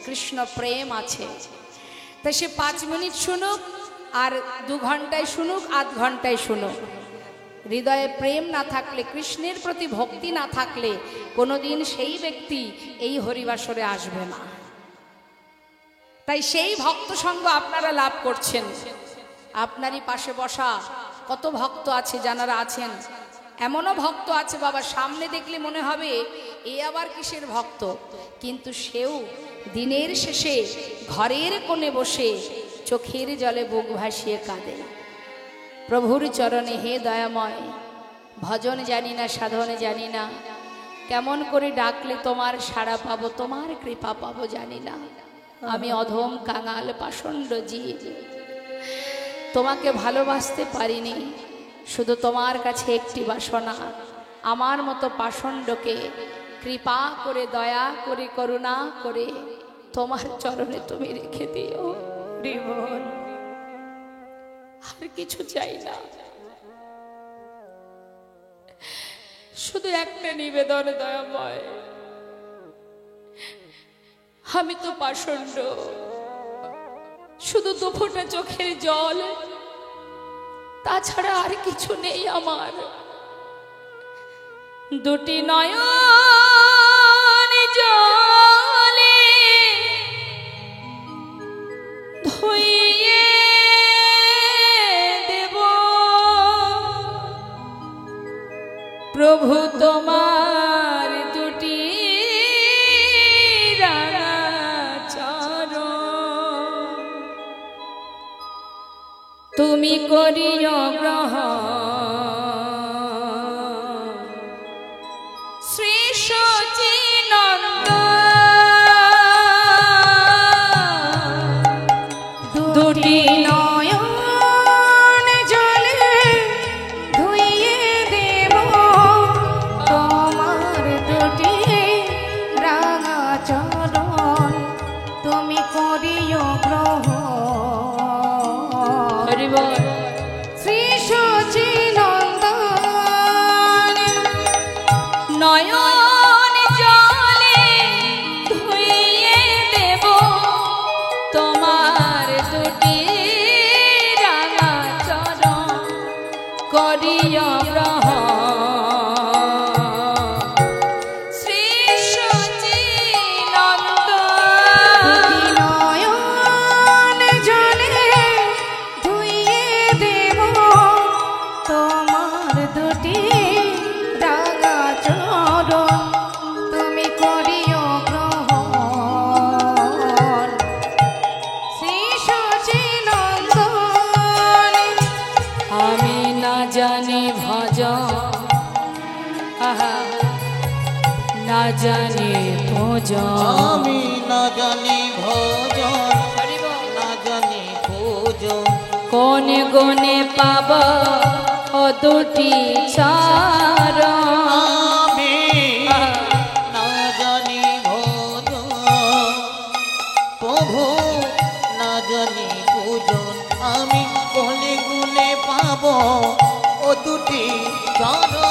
কৃষ্ণ প্রেম আছে। তাই সে 5 মিনিট শুনুক আর 2 ঘন্টায় শুনুক, আধ ঘন্টায় শুনুক, হৃদয়ে প্রেম না থাকলে, কৃষ্ণের প্রতি ভক্তি না থাকলে কোনোদিন সেই ব্যক্তি এই হরিবাসরে আসবে না। তাই সেই ভক্ত সঙ্গ আপনারা লাভ করছেন। আপনারই পাশে বসা কত ভক্ত আছে, যারা আছেন, এমনও ভক্ত আছে বাবা সামনে দেখলে মনে হবে এ আবার কিসের ভক্ত, কিন্তু সেও দিনের শেষে ঘরের কোণে বসে চোখের জলে বুক ভাসিয়ে কাঁদে। প্রভুর চরণে, হে দয়াময়, ভজন জানি না, সাধন জানি না, কেমন করে ডাকলে তোমার সাড়া পাবো, তোমার কৃপা পাবো জানি না। আমি অধম কাঙাল পাষণ্ড জীব, তোমাকে ভালোবাসতে পারিনি। শুধু তোমার কাছে একটি বাসনা, আমার মতো পাষণ্ডকে কৃপা করে, দয়া করে, করুণা করে তোমার চরণে তুমি রেখে দিও। জীবন আর কিছু চাই না, শুধু একটা নিবেদন দয়াময়, আমি তো পাষণ্ড, শুধু 2 ফোঁটা চোখের জল, তাছাড়া আর কিছু নেই আমার। 2টি নয়ন জলে ধুইয়ে দেব প্রভু তোমার 2টি রাঙা চরণ। তুমি করিও গ্রহণ শ্রী সচিনন্দন। 2টি নয়ন জলে ধুইয়ে দেব তোমার 2টি রাঙা চরণ। তুমি করিও গ্রহণ হরি বল। শ্রী সচিনন্দন। নয়ন জলে ধুইয়ে দেব তোমার 2টি রাঙা চরণ, করিও গ্রহণ শ্রী সচিনন্দন। 2টি নয়ন জলে ধুইয়ে দেব তোমার 2টি রাঙা চরণ। তুমি করিও গ্রহণ শ্রী সচিনন্দন। আমি না জানি ভজন, আহা, না জানি ভজন, আমি না জানি ভজন, হরি বল। না জানি ভোজন, কোন গুণে পাব ও 2টি চরণ। আমি না জানি ভজন, প্রভু না জানি ভোজন, আমি কোনে গুনে পাবো ও 2টি চরণ।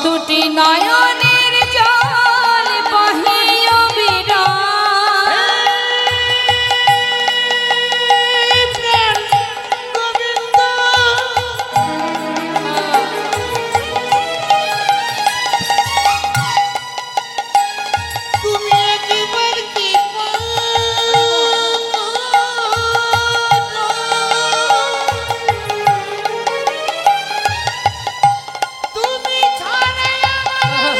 2টি নয়নের জল বহিও বিরাম, গোবিন্দ তুমি একবার কৃপা করো। তুমি ছাড়া আমার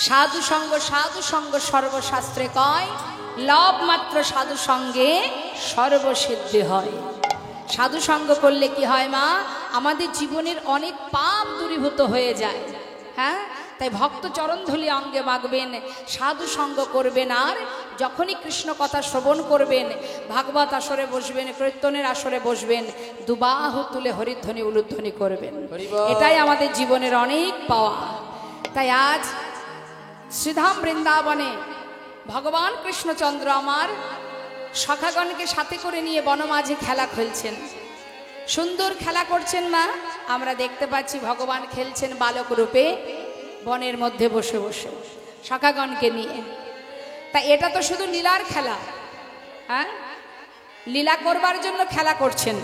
সাধু সঙ্গ সর্বশাস্ত্রে কয়, লব মাত্র সাধু সঙ্গে সর্বসিদ্ধি হয়। সাধু সঙ্গ করলে কি হয় মা, আমাদের জীবনের অনেক পাপ দূরীভূত হয়ে যায়। হ্যাঁ, তাই ভক্ত চরণধুলি অঙ্গে মাগবেন, সাধু সঙ্গ করবেন, আর যখনই কৃষ্ণ কথা শ্রবণ করবেন, ভাগবত আসরে বসবেন, কীর্তনের আসরে বসবেন, দুবাহু তুলে হরিধ্বনি উলুধ্বনি করবেন। এটাই আমাদের জীবনের অনেক পাওয়া। তাই আজ শ্রীধাম বৃন্দাবনে ভগবান কৃষ্ণচন্দ্র আমার সখাগণকে সাথে করে নিয়ে বনমাঝে খেলা খেলছেন, সুন্দর খেলা করছেন মা। আমরা দেখতে পাচ্ছি ভগবান খেলছেন বালক রূপে বনের মধ্যে বসে বসে সখাগণকে নিয়ে। তা এটা তো শুধু লীলার খেলা, হ্যাঁ, লীলা করবার জন্য খেলা করছেন,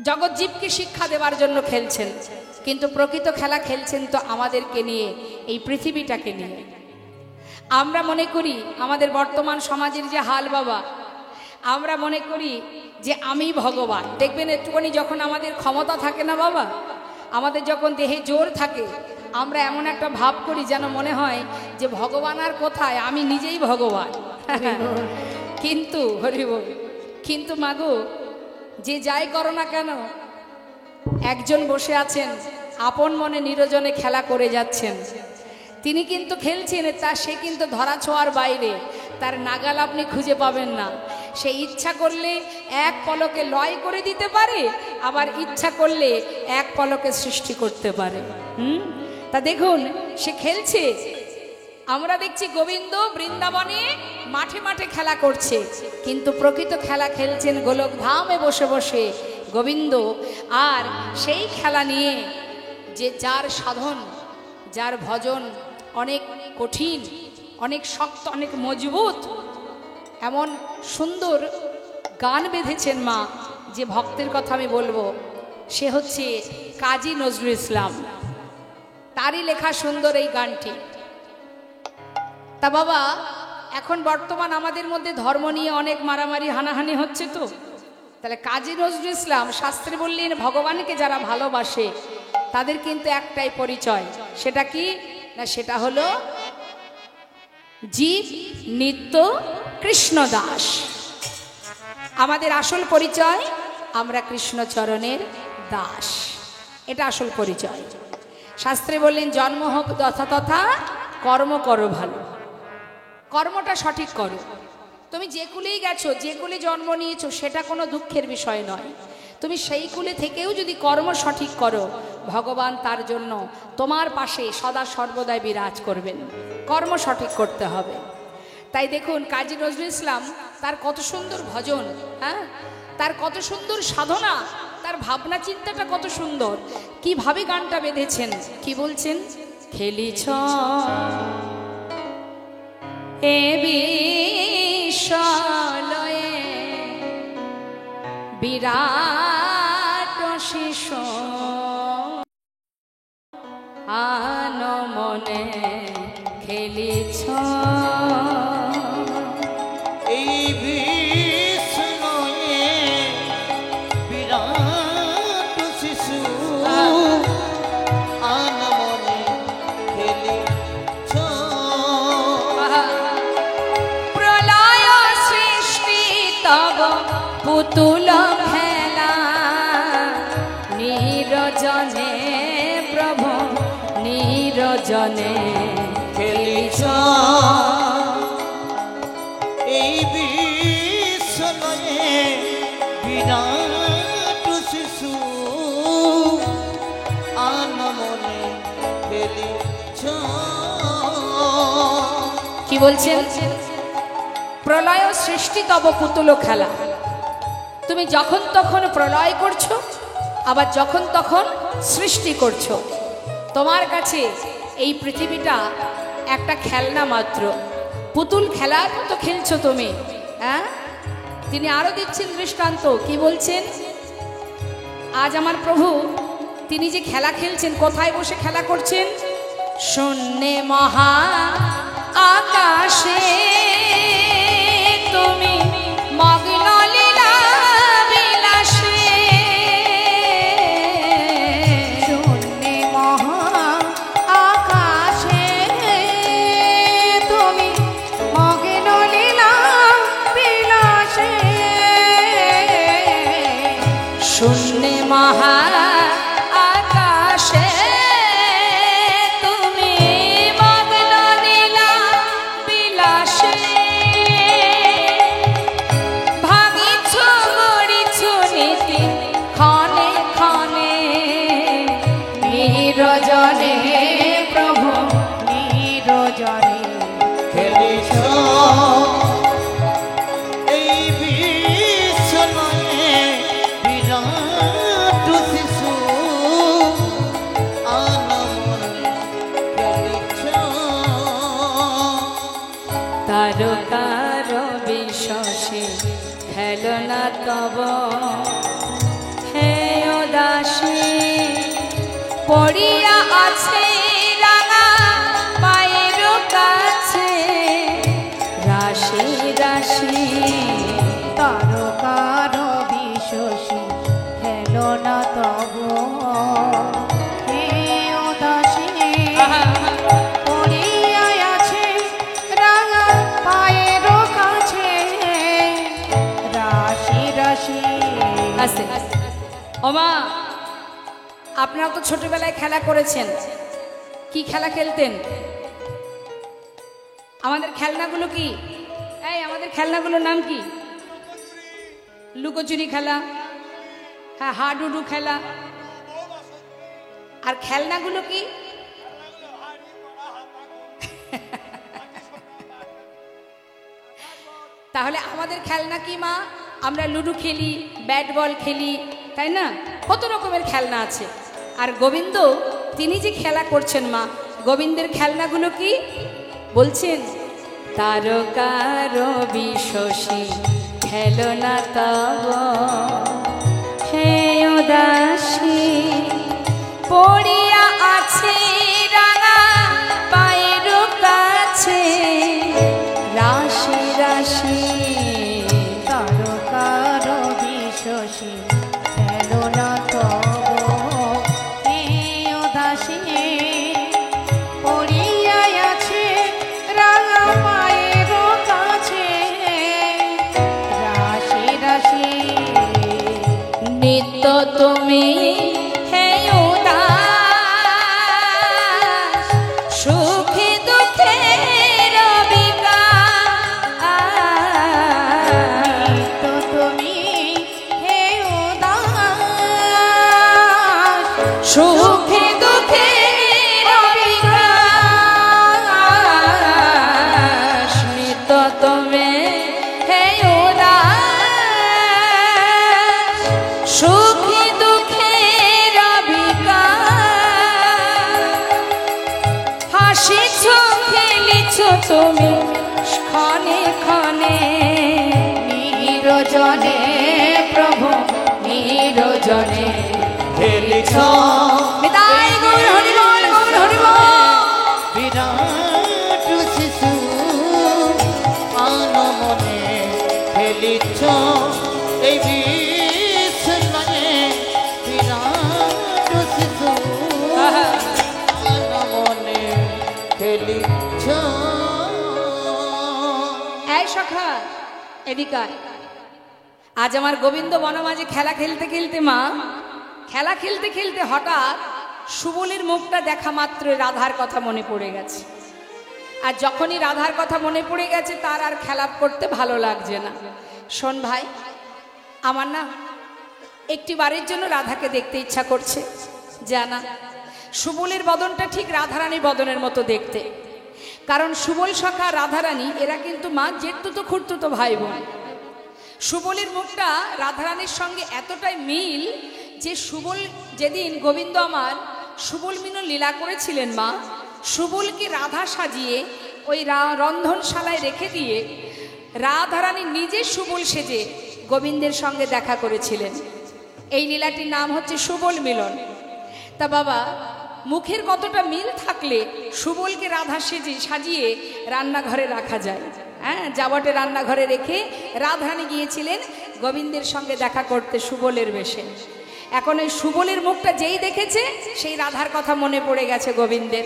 জগৎজীবকে শিক্ষা দেবার জন্য খেলছেন, কিন্তু প্রকৃত খেলা খেলছেন তো আমাদেরকে নিয়ে, এই পৃথিবীটাকে নিয়ে। আমরা মনে করি আমাদের বর্তমান সমাজের যে হাল বাবা, আমরা মনে করি যে আমি ভগবান। দেখবেন একটুখানি যখন আমাদের ক্ষমতা থাকে না বাবা, আমাদের যখন দেহে জোর থাকে, আমরা এমন একটা ভাব করি যেন মনে হয় যে ভগবান আর কোথায়, আমি নিজেই ভগবান। কিন্তু হরিবল, কিন্তু মাগো, যে যাই করো না কেন, একজন বসে আছেন আপন মনে নিরজনে খেলা করে যাচ্ছেন, তিনি কিন্তু খেলছেন, তা সে কিন্তু ধরা ছোঁয়ার বাইরে, তার নাগাল আপনি খুঁজে পাবেন না। সে ইচ্ছা করলে এক পলকে লয় করে দিতে পারে, আবার ইচ্ছা করলে এক পলকে সৃষ্টি করতে পারে। তা দেখুন সে খেলছে, আমরা দেখছি গোবিন্দ বৃন্দাবনে মাঠে মাঠে খেলা করছে, কিন্তু প্রকৃত খেলা খেলছেন গোলক ধামে বসে বসে গোবিন্দ। আর সেই খেলা নিয়ে যে যার সাধন, যার ভজন অনেক কঠিন, অনেক শক্ত, অনেক মজবুত, এমন সুন্দর গান বেঁধেছেন মা, যে ভক্তের কথা আমি বলবো, সে হচ্ছে কাজী নজরুল ইসলাম। তারই লেখা সুন্দর এই গানটি। তা বাবা, এখন বর্তমান আমাদের মধ্যে ধর্ম নিয়ে অনেক মারামারি হানাহানি হচ্ছে, তো তাহলে কাজী নজরুল ইসলাম শাস্ত্রে বললেন ভগবানকে যারা ভালোবাসে তাদের কিন্তু একটাই পরিচয়, সেটা কি না, সেটা হলো জীব নিত্য কৃষ্ণ দাস। আমাদের আসল পরিচয়, আমরা কৃষ্ণচরণের দাস, এটা আসল পরিচয়। শাস্ত্রে বললেন জন্ম হোক তথা তথা, কর্ম করো ভালো, কর্মটা সঠিক করো। তুমি যে কুলেই গেছো, যে কুলে জন্ম নিয়েছো, সেটা কোনো দুঃখের বিষয় নয়। তুমি সেই কুলে থেকেও যদি কর্ম সঠিক করো, ভগবান তার জন্য তোমার পাশে সদা সর্বদাই বিরাজ করবেন। কর্ম সঠিক করতে হবে। তাই দেখুন কাজী নজরুল ইসলাম, তার কত সুন্দর ভজন, হ্যাঁ, তার কত সুন্দর সাধনা, তার ভাবনা চিন্তাটা কত সুন্দর, কিভাবে গানটা বেঁধেছেন, কি বলছেন, খেলিছ এ বিশ্বলয়ে বিরাট শিশু আন মনে খেলিছ এই বিষ্ণুয়ে বিরাট শিশু আন মনে খেলিছ। প্রলয় সৃষ্টি তব পুতুল খেলা, নিরজনে প্রভু নিরজনে খেলিছ এই বিষ্ণুয়ে বিরাট শিশু আন মনে খেলিছ। কি বলছেন, প্রলয় সৃষ্টি তব পুতুল খেলা। তুমি যখন তখন প্রলয় করছো, আবার যখন তখন সৃষ্টি করছো। তোমার কাছে এই পৃথিবীটা একটা খেলনা মাত্র, পুতুল খেলার মতো খেলছো তুমি, হ্যাঁ। তিনি আরো দিচ্ছেন দৃষ্টান্ত, কি বলছেন, আজ আমার প্রভু তিনি যে খেলা খেলছেন, কোথায় বসে খেলা করছেন, শূন্যে মহা আকাশে তুমি মগ্ন লীলা বিলাসে। শূন্যে মহা আকাশে তারকার বিশ্বসে খেলনা তব হে দাসী পড়িয়া আছে রাঙা পায়ের কাছে রাশি রাশি তারকার বিশ্বসী খেলনা তব হে দাসী পড়িয়া আছে রাঙা পায়ের কাছে রাশি রাশি। আস্তে ওমা আপনারা তো ছোটবেলায় খেলা করেছেন, কি খেলা খেলতেন? আমাদের খেলনাগুলো কি? এই আমাদের খেলনাগুলোর নাম কি? লুকোচুরি খেলা, হ্যাঁ হাডুডু খেলা। আর খেলনাগুলো কি? তাহলে আমাদের খেলনা কি মা? আমরা লুডো খেলি, ব্যাট বল খেলি, তাই না? কত রকমের খেলনা আছে। আর গোবিন্দ তিনি যে খেলা করছেন মা, গোবিন্দের খেলনাগুলো কি বলছেন? তারকার বিশ্বসী খেলনা তব হে দাসী পড়িয়া আছে রাঙা পায়ের কাছে রাশি রাশি তারকার বিশ্বসী খেলনা তব হে দাসী পড়িয়া আছে রাঙা পায়ের কাছে রাশি রাশি। নিত্য তুমি হে উদাস সুখে দুঃখে তো তুমি হে উদাস সুখে দুঃখে রবিকাশ নিত্য তুমি হে উদাস সুখে দুঃখে রবিকাশ হাসিছ খেলিছ তুমি ক্ষণে ক্ষণে নিরজনে প্রভু নিরজনে খেলিছ বিদায় গৌর হরি বল গৌর হরি বল বিরাট শিশু আনমনে খেলিছ এই বিশ্বয়ে বিরাট শিশু আনমনে খেলিছ। এই সখা এদিকে আয়। আজ আমার গোবিন্দ বনমাঝে খেলা খেলতে খেলতে মা খেলা খেলতে খেলতে হঠাৎ সুবলের মুখটা দেখা মাত্র রাধার কথা মনে পড়ে গেছে। আর যখনই রাধার কথা মনে পড়ে গেছে তার আর খেলা করতে ভালো লাগছে না। শোন ভাই, আমার না একটি বারের জন্য রাধাকে দেখতে ইচ্ছা করছে। জানা সুবলের বদনটা ঠিক রাধারানীর বদনের মতো দেখতে, কারণ সুবল সখা রাধারানী এরা কিন্তু মা জেঠতুতো খুঁড়তুতো ভাই বোন। সুবলের মুখটা রাধারানীর সঙ্গে এতটাই মিল যে সুবল যেদিন গোবিন্দ আমার সুবল মিলন লীলা করেছিলেন মা, সুবলকে রাধা সাজিয়ে ওই রন্ধনশালায় রেখে দিয়ে রাধারানী নিজে সুবল সেজে গোবিন্দের সঙ্গে দেখা করেছিলেন। এই লীলাটির নাম হচ্ছে সুবল মিলন। তা বাবা, মুখের কতটা মিল থাকলে সুবলকে রাধা সেজে সাজিয়ে রান্নাঘরে রাখা যায়। হ্যাঁ, জাবটে রান্নাঘরে রেখে রাধারানী গিয়েছিলেন গোবিন্দের সঙ্গে দেখা করতে সুবলের বেশে। এখন ওই সুবলের মুখটা যেই দেখেছে সেই রাধার কথা মনে পড়ে গেছে গোবিন্দের,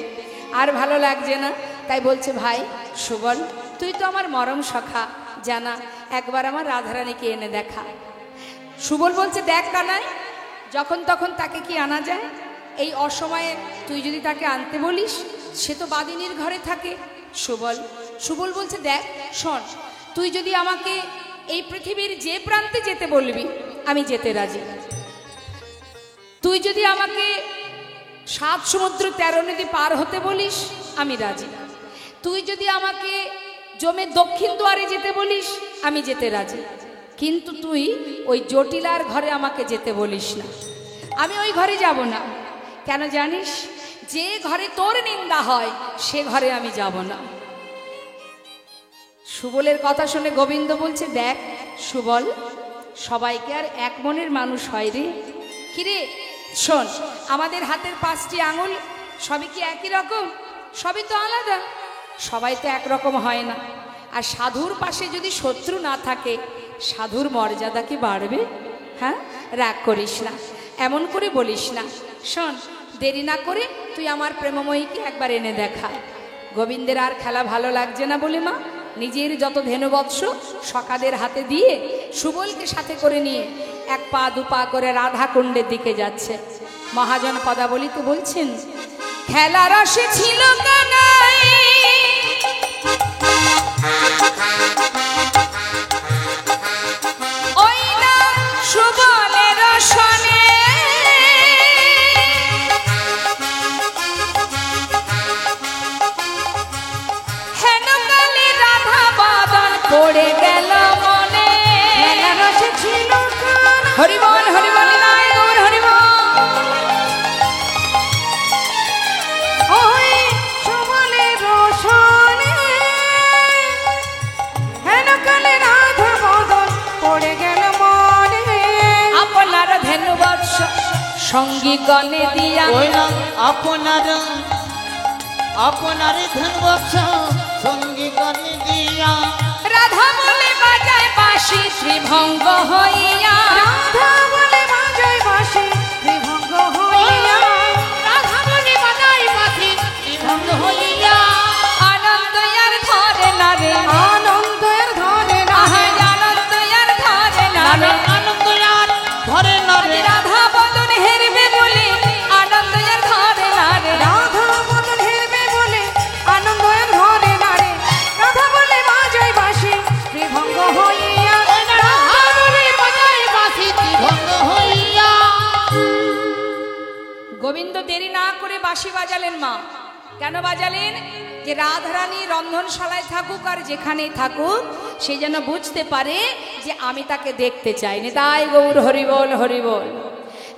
আর ভালো লাগছে না। তাই বলছে, ভাই সুবল, তুই তো আমার মরম সখা, জানা একবার আমার রাধারানীকে এনে দেখা। সুবল বলছে, দেখ কানাই, যখন তখন তাকে কি আনা যায়? এই অসময়ে তুই যদি তাকে আনতে বলিস, সে তো বাদিনীর ঘরে থাকে। সুবল বলছে, দেখ শোন, তুই যদি আমাকে এই পৃথিবীর যে প্রান্তে যেতে বলবি আমি যেতে রাজি। তুই যদি আমাকে 7 সমুদ্র 13 নদী পার হতে বলিস আমি রাজি। তুই যদি আমাকে জমে দক্ষিণ দুয়ারে যেতে বলিস আমি যেতে রাজি। কিন্তু তুই ওই জটিলার ঘরে আমাকে যেতে বলিস না, আমি ওই ঘরে যাব না। কেন জানিস? যে ঘরে তোর নিন্দা হয় সে ঘরে আমি যাব না। সুবলের কথা শুনে গোবিন্দ বলছে, দেখ সুবল, সবাইকে আর এক মনের মানুষ হয় রে। কিরে শোন, আমাদের হাতের 5টি আঙুল সবই কি একই রকম? সবই তো আলাদা, সবাই তো একরকম হয় না। আর সাধুর পাশে যদি শত্রু না থাকে, সাধুর মর্যাদা কি বাড়বে? হ্যাঁ, রাগ করিস না, এমন করে বলিস না। শোন, দেরি না করে তুই আমার প্রেমময়ীকে একবার এনে দেখা। গোবিন্দের আর খেলা ভালো লাগছে না বলে মা নিজের যত ধেনুবৎস সখাদের হাতে দিয়ে সুবলকে সাথে করে নিয়ে 1 পা 2 পা করে রাধা কুণ্ডের দিকে যাচ্ছে। মহাজন পদাবলিতে বলছেন, খেলা রসে ছিল কানাই, ওই না সুবলের রসনে, হেন কালে রাধা বাদন পড়ে গেল মনে। খেলা রসে ছিল কানাই, হরিবল হরিবল নাই গৌর হরিবল। ওই সুবলের রসনে, হেন কালে রাধা বদন পড়ে গেল মনে। আপনার ধেনুবৎস সঙ্গী গণে দিয়া, ওই না আপনার ধনবৎস সঙ্গী গানে দিয়া, রাধা বলে বাজায় বাঁশি ত্রিভঙ্গ হইয়া, রাধা বলে বাজায় বাঁশি ত্রিভঙ্গ হইয়া, রাধা বলে বাজায় বাঁশি ত্রিভঙ্গ হইয়া, আনন্দ আর ধরে না রে, আনন্দের ধরে না আহা আনন্দ আর ধরে না রে, আনন্দ আর ধরে না রে, রাধা বদন হেরবে বলে আনন্দ আর ধরে না রে, রাধা বদন হেরবে বলে আনন্দের ধরে না রে, রাধা বলে বাজায় বাঁশি ত্রিভঙ্গ হইয়া, রাধা বলে বাজায় বাঁশি ত্রিভঙ্গ হইয়া। গোবিন্দ দেরি না করে বাঁশি বাজালেন মা। কেন বাজালেন? যে রাধারানী রন্ধনশালায় থাকুক আর যেখানেই থাকুক, সে যেন বুঝতে পারে যে আমি তাকে দেখতে চাই। নিতাই গৌর হরিবল হরিবল।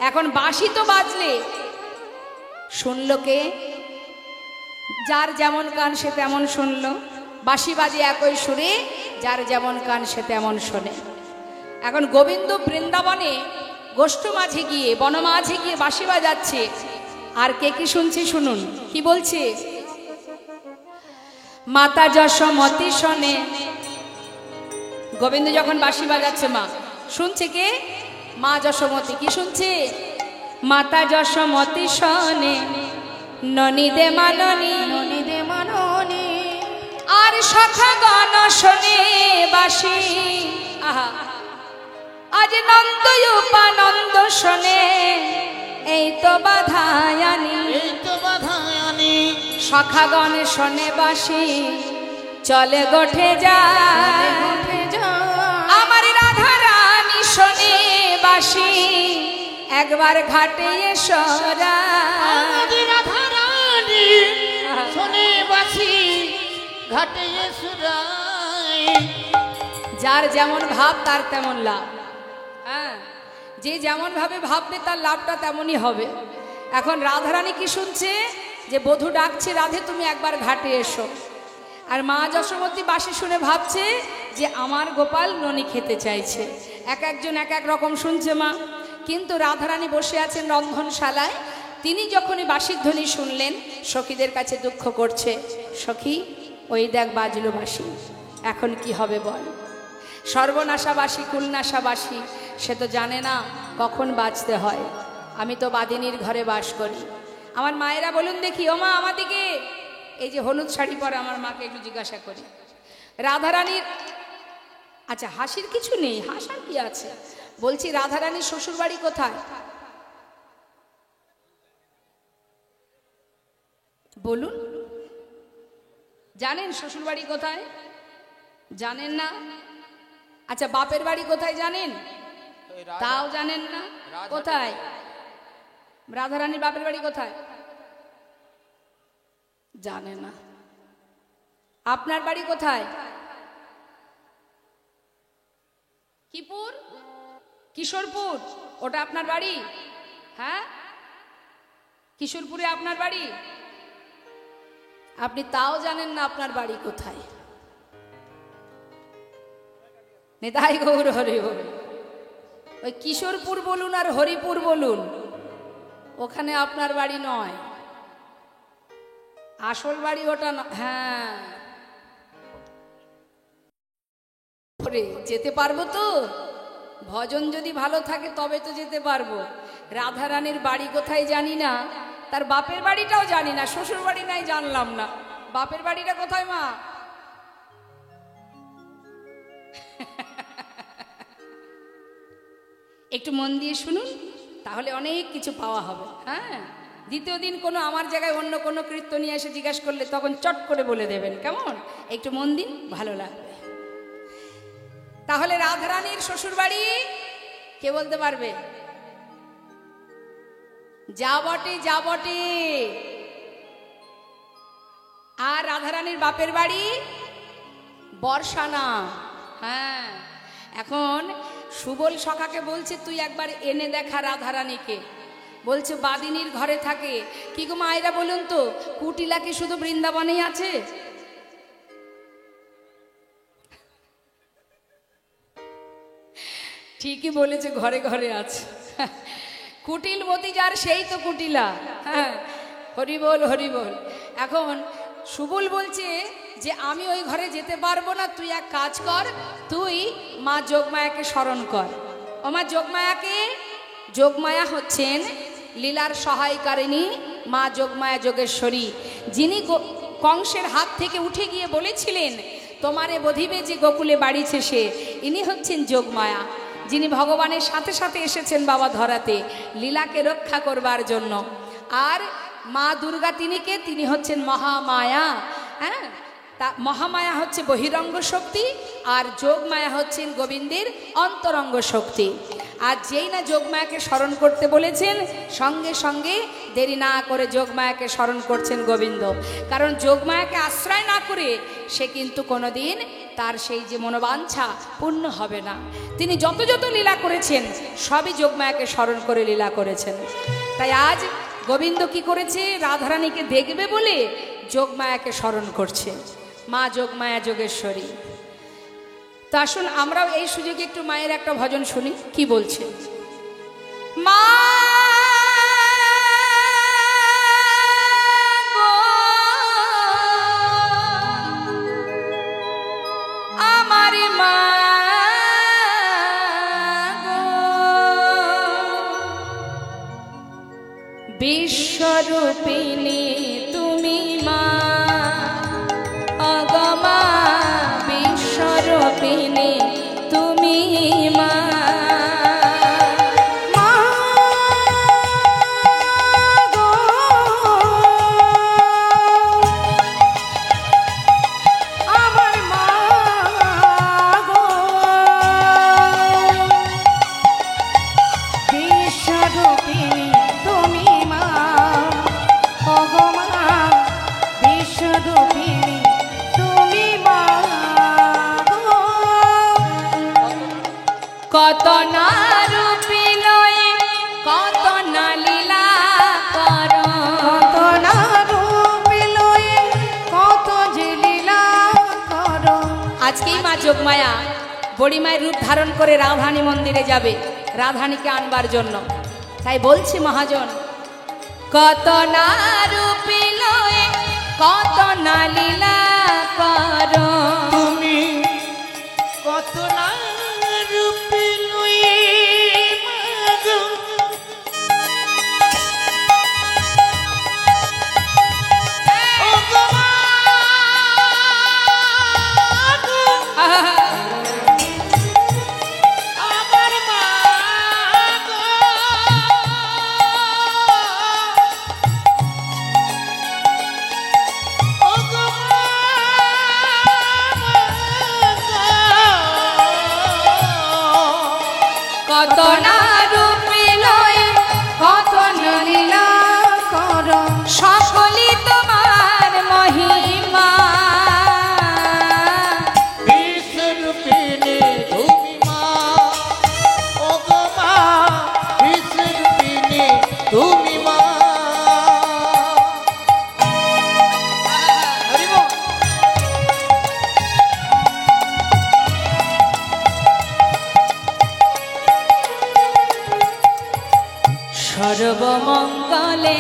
এখন বাঁশি তো বাজলে শুনল কে? যার যেমন কান সে তেমন শুনল। বাঁশি বাজে একই সুরে, যার যেমন কান সে তেমন শোনে। এখন গোবিন্দ বৃন্দাবনে গোষ্ঠ মাঝে গিয়ে, বনমাঝে গিয়ে বাঁশি বাজাচ্ছে। আর কে কি শুনছে শুনুন কি বলছে। মাতা যশোমতি শোনে। গোবিন্দ যখন বাঁশি বাজাচ্ছে মা শুনছে কে? মা যশোমতি। কি শুনছে? মাতা যশোমতি শোনে, ননি দে মাননি, ননি দে মাননি, আর সখা গান শোনে বাঁশি। আহা, আজ নন্দ উপানন্দ শোনে, এই তো বাধায়ানি, এই তো বাধায়ানি, সখাগণ শোনে বাঁশি, চলে গোঠে যায়। উঠে যা, আমার রাধা রানী শোনে বাঁশি, একবার ঘাটে এসো রা। আমাদের রাধা রানী শোনে বাঁশি, ঘাটে সুরাই। যার যেমন ভাব তার তেমন লাভ। হ্যাঁ, যে যেমন ভাবে ভাববে তার লাভটা তেমনই হবে। এখন রাধারানী কি শুনছে? যে বধূ ডাকছে, রাধে তুমি একবার ঘাটে এসো। আর মা যশোমতী বাঁশি শুনে ভাবছে যে আমার গোপাল ননি খেতে চাইছে। এক একজন এক এক রকম শুনছে মা। কিন্তু রাধারানী বসে আছেন রন্ধনশালায়। তিনি যখনই বাঁশির ধ্বনি শুনলেন, সখীদের কাছে দুঃখ করছে, সখী ওই দেখ বাজলো বাঁশি, এখন কি হবে বল। সর্বনাশাবাসী কুলনাশাবাসী, সে তো জানে না কখন বাঁচতে হয়। আমি তো বাদিনীর ঘরে বাস করি। আমার মায়েরা বলুন দেখি, ও মা আমাদিকে, এই যে হলুদ শাড়ি পরে আমার মাকে একটু জিজ্ঞাসা করি। রাধারানীর, আচ্ছা হাসির কিছু নেই, হাসার কি আছে? বলছি রাধারানীর শ্বশুর বাড়ি কোথায় বলুন? জানেন শ্বশুর বাড়ি কোথায়? জানেন না? আচ্ছা বাপের বাড়ি কোথায় জানেন? তাও জানেন না? কোথায় রাধারানীর বাপের বাড়ি কোথায়? জানে না। আপনার বাড়ি কোথায়? কিপুর, কিশোরপুর, ওটা আপনার বাড়ি? হ্যাঁ, কিশোরপুরে আপনার বাড়ি? আপনি তাও জানেন না আপনার বাড়ি কোথায়? নিতাই গৌর হরি বল। ওই কিশোরপুর বলুন আর হরিপুর বলুন, ওখানে আপনার বাড়ি নয়, আসল বাড়ি ওটা হ্যাঁ। যেতে পারবো তো, ভজন যদি ভালো থাকে তবে তো যেতে পারবো। রাধারানীর বাড়ি কোথায় জানি না, তার বাপের বাড়িটাও জানি না, শ্বশুর বাড়ি নাই জানলাম না, বাপের বাড়িটা কোথায় মা? একটু মন দিয়ে শুনুন, তাহলে অনেক কিছু পাওয়া হবে। হ্যাঁ, দ্বিতীয় দিন কোনো আমার জায়গায় অন্য কোনো কীর্তন নিয়ে এসে জিজ্ঞাসা করলে তখন চট করে বলে দেবেন, কেমন? একটু মন দিন, ভালো লাগবে। তাহলে রাধারানীর শ্বশুর বাড়ি কে বলতে পারবে? যা বটে যা বটে। আর রাধারানীর বাপের বাড়ি বর্ষানা। হ্যাঁ, এখন সুবল সখাকে বলছে তুই একবার এনে দেখা রাধারানীকে। বলছে বাদিনীর ঘরে থাকে। কি গো মায়েরা বলুন তো, কুটিলা কি শুধু বৃন্দাবনেই আছে? ঠিকই বলেছে, ঘরে ঘরে আছে। কুটিল মতি যার সেই তো কুটিলা। হ্যাঁ, হরি বল হরি বল। এখন সুবল বলছে যে আমি ওই ঘরে যেতে পারবো না, তুই এক কাজ কর, তুই মা যোগমায়াকে স্মরণ কর। ও মা যোগমায়াকে, যোগমায়া হচ্ছেন লীলার সহায়কারিণী মা যোগমায়া যোগেশ্বরী, যিনি কংসের হাত থেকে উঠে গিয়ে বলেছিলেন তোমারে বধিবে যে গোকুলে বাড়িছে সে, ইনি হচ্ছেন যোগমায়া, যিনি ভগবানের সাথে সাথে এসেছেন বাবা ধরাতে লীলাকে রক্ষা করবার জন্য। আর মা দুর্গা তিনিকে, তিনি হচ্ছেন মহামায়া। হ্যাঁ, তা মহামায়া হচ্ছে বহিরঙ্গ শক্তি, আর যোগমায়া হচ্ছেন গোবিন্দের অন্তরঙ্গ শক্তি। আর যেই না যোগমায়াকে স্মরণ করতে বলেছেন, সঙ্গে সঙ্গে দেরি না করে যোগমায়াকে স্মরণ করছেন গোবিন্দ। কারণ যোগমায়াকে আশ্রয় না করে সে কিন্তু কোনোদিন তার সেই যে মনোবাঞ্ছা পূর্ণ হবে না। তিনি যত যত লীলা করেছেন সবই যোগমায়াকে স্মরণ করে লীলা করেছেন। তাই আজ গোবিন্দ কি করেছে, রাধারানীকে দেখবে বলে যোগমায়াকে স্মরণ করছে, মা যোগমায়া যোগেশ্বরী। তো আসুন আমরাও এই সুযোগে একটু মায়ের একটা ভজন শুনি, কি বলছে। মা আমার মা বিশ্বরূপিণী তুমি মা, অগমা বিশ্বরূপিণী তুমি মা। কত না রূপী লয়ে কত না লীলা কর, কত না রূপী লয়ে কত যে লীলা কর। আজকেই মা যোগমায়া বড়িমায়ের রূপ ধারণ করে রাধানী মন্দিরে যাবে রাধানীকে আনবার জন্য। তাই বলছি মহাজন, কত না রূপী লয়ে কত না লীলা কর, তুমি কত না রূপী লয়ে মাগো, ও গো মাগো, আমার মাগো, ও গো কত না রূপী লয়ে কত না লীলা কর। সকলই তোমার মহিমা, বিশ্বরূপিণী তুমি মা, ও গো মা বিশ্বরূপিণী তুমি মা। সর্বমঙ্গলে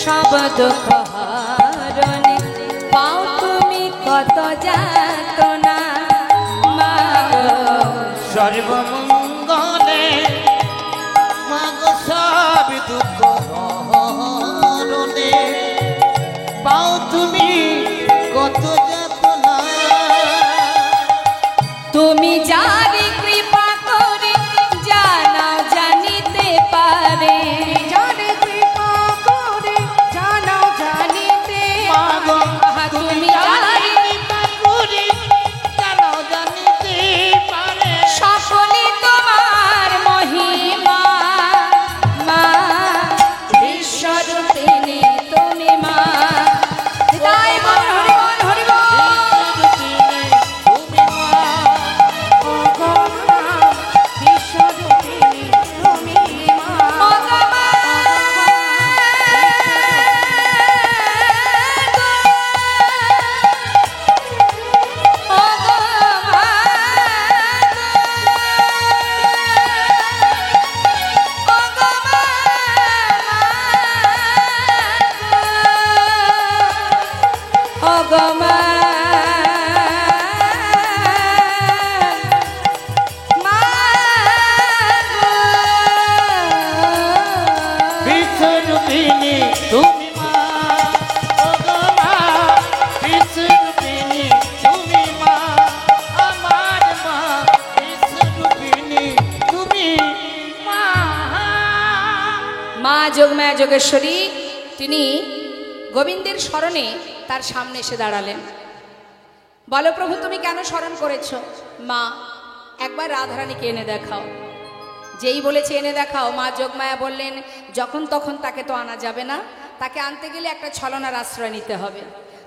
সব দুঃখ হরণে পাও তুমি কত যাতনা মা সর্বমঙ্গলে মাগো সব দুঃখ হরণে পাও তুমি কত যাতনা তুমি যারে কৃপা করে জানাও জানিতে পারে যারে কৃপা করে জানাও জানিতে মাগো তুমি যারে কৃপা করে জানাও জানিতে পারে সকলে তোমার মহিমা মা বিশ্বরূপিণী তুমি মা হৃদয় বল হরি বল হরি বল তুমি মা ও গো মা বিশ্বরূপিণী তুমি মা ও গো মা ও গো মা ও গো মা ও গো মা বিশ্বরূপিণী তুমি মা ও গো মা বিশ্বরূপিণী তুমি মা আমার মা বিশ্বরূপিণী তুমি মা মা যোগমায়া যোগেশ্বরী তিনি গোবিন্দের স্মরণে তার সামনে এসে দাঁড়ালেন। বলো প্রভু তুমি কেন স্মরণ করেছ? মা একবার রাধারানীকে এনে দেখাও। যেই বলেছে এনে দেখাও, মা যোগমায়া বললেন যখন তখন তাকে তো আনা যাবে না, তাকে আনতে গেলে একটা ছলনার আশ্রয় নিতে হবে।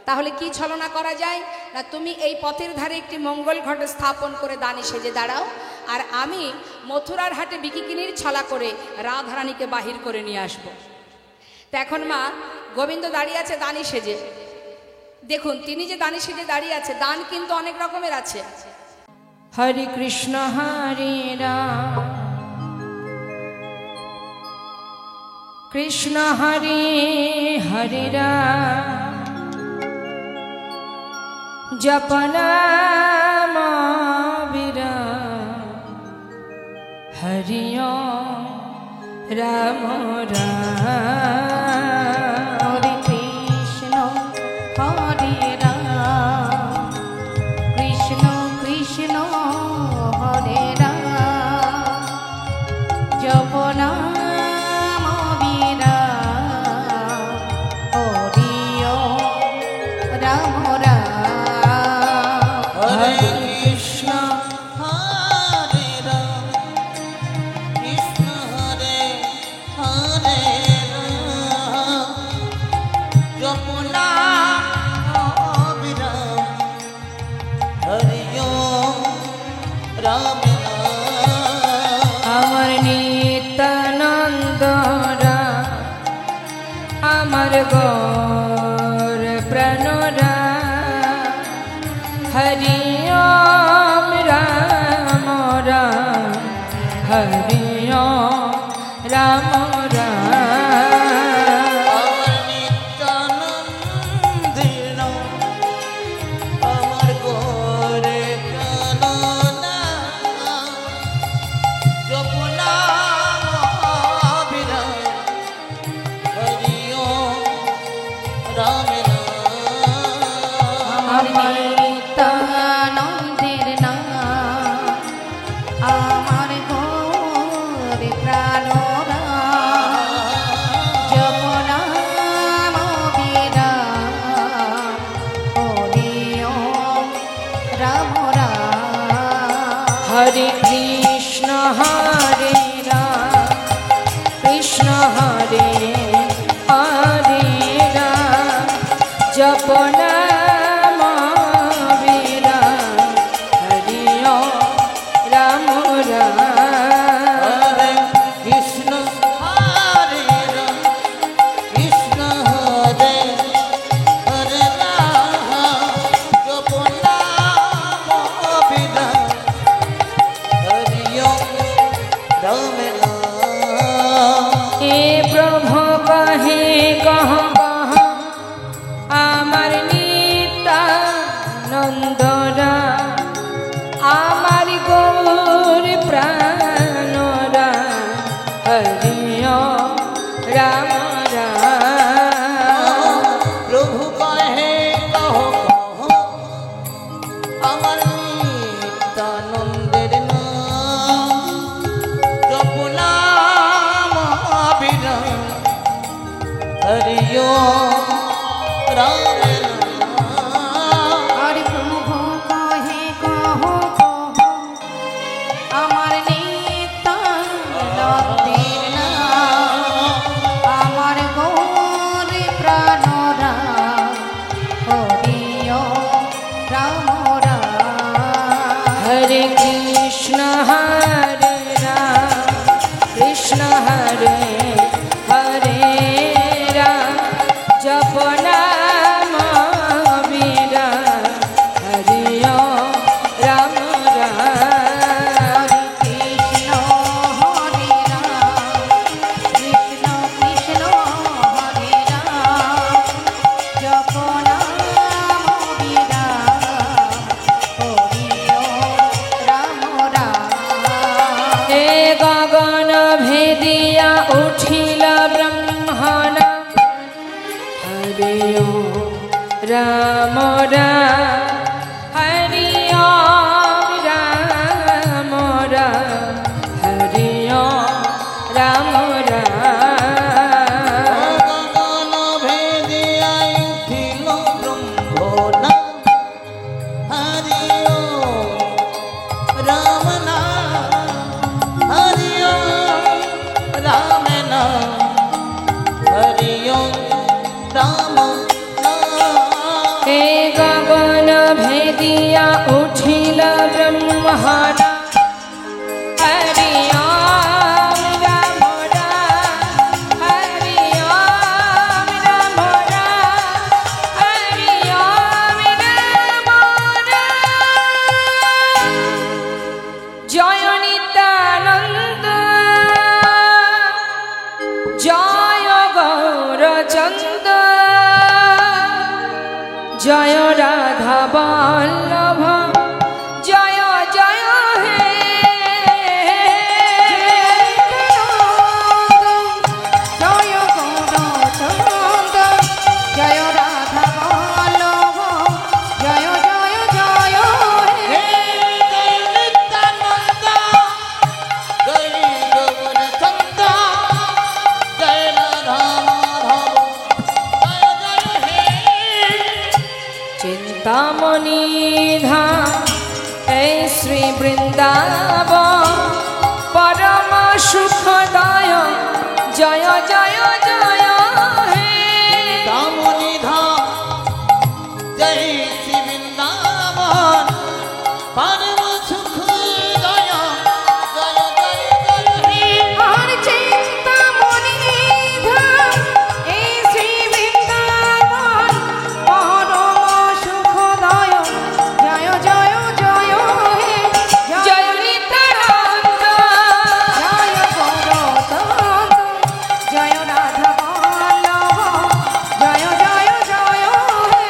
তাহলে কি ছলনা করা যায় না, তুমি এই পথের ধারে একটি মঙ্গল ঘট স্থাপন করে দানি সেজে দাঁড়াও, আর আমি মথুরার হাটে বিকিকিনির ছলা করে রাধারানীকে বাহির করে নিয়ে আসব। তো এখন মা গোবিন্দ দাঁড়িয়ে আছে দানি সেজে। দেখুন তিনি যে দানি সেজে দাঁড়িয়ে আছে, দান কিন্তু অনেক রকমের আছে। হরে কৃষ্ণ হরে রাম কৃষ্ণ হরে হরে রাম জপনাম বিরাম হরি ওম রাম রাম হরে কৃষ্ণ হরে রাম কৃষ্ণ কৃষ্ণ হরে রাম জপ নাম বিরাম হরি ওম রাম রাম হরে কৃষ্ণ হরে রাম কৃষ্ণ হরে হরে রাম জপনা বিরাম হরি ওম রাম আমার নিত্যানন্দ রাম আমার গৌর প্রাণরা হরি ওম রাম রাম হরি ওম রাম রাম আমার নিত্যানন্দের আমার গোরে কাননা জপনা বিরাম হরি ওম রাম আমার নিত্যানন্দের নাম আমার গৌর প্রাণরা জপ নাম বিরাম হরি ওম রাম রাম হরে কৃষ্ণ হরে রাম কৃষ্ণ হরে হরে রাম জপ নাম বিরাম হরি ওম রাম রাম হরে কৃষ্ণ হরে রাম কৃষ্ণ হরে হরে রাম জপনা বিরাম হরি ওম রাম রাম এ उठिल ब्रह्मण हरि ओम राम राम हरि ओम राम राम हरि ओम राम राम গগন ভেদিয়া উঠিল ব্রহ্মণা হরি ওম রাম নাম হরি ওম রাম নাম হরি ওম রাম নাম हे गगन भेदिया उठिल ब्रह्मण हरि ओम राम राम हरि ओम राम राम हरि ओम राम राम जय नित्यानंद जय गौरचंद जय राधा वल्लभ जय जय हे জয় গৌরচন্দ জয় রাধা বল্লভ জয় জয় জয় হে হে জয় নিত্যানন্দ জয় গৌরচন্দ জয় রাধা মাধব জয় জয় হে चिंतामणि धाम हे श्री वृंदावन परम सुखदाय जय जय जय हे दामोनी धाम जय श्री वृंदावन परम सुख दया जय जय जय हे আর চিন্তামণি ধাম এই শ্রী বৃন্দাবন পরম সুখদয় জয় জয় জয় হে जय नित्यानंद জয় গৌরচন্দ জয় রাধা বল্লভ জয় জয় জয় হে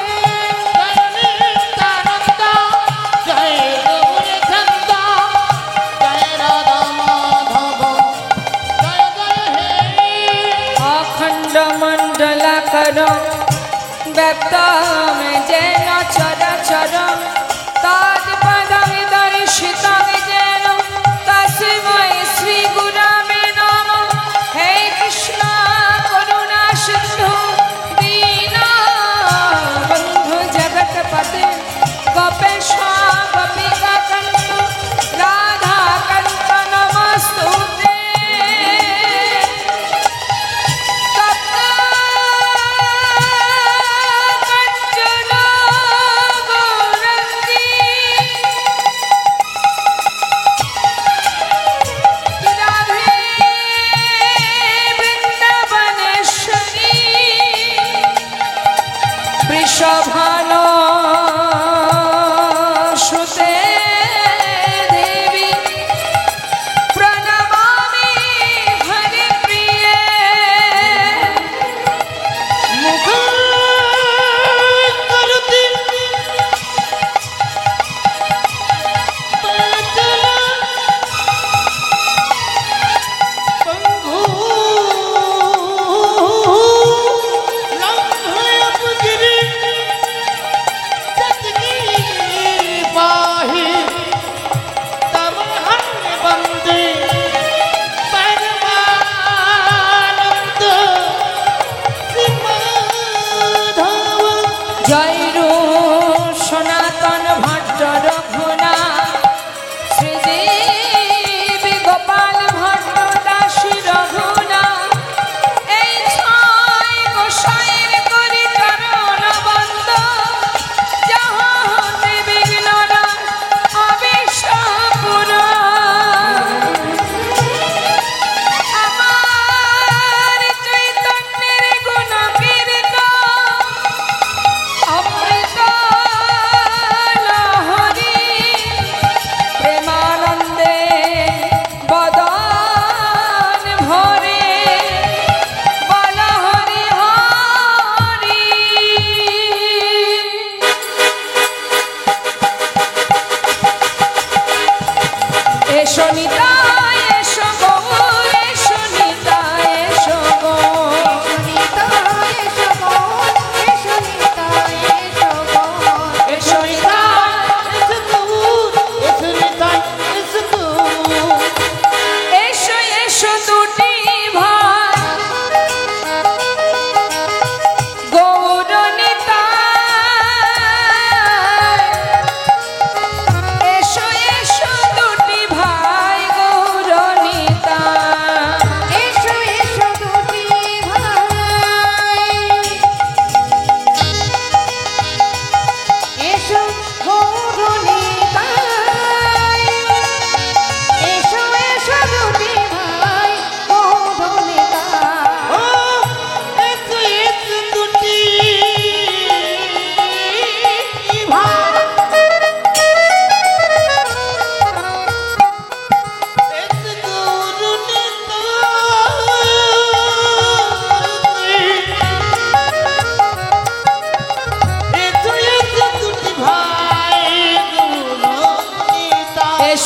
जय नित्यानंद जय गौरचंद जय राधा माधव जय जय हे अखंड मंडलाकर व्याप्त में जैन चर चर तत्पद दर्शित जैन तस्मै श्री गुरवे नमः हे कृष्ण करुणा सिंधु दीना बंधु जगतपते गोपेश गोपिका कंठ राधा कंठ नमस्तुते वृषभानो श्रुते देवी प्रणमामि हरिप्रिये करती पंगु लंघयप गिरि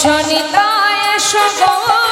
সনিতা এসো গো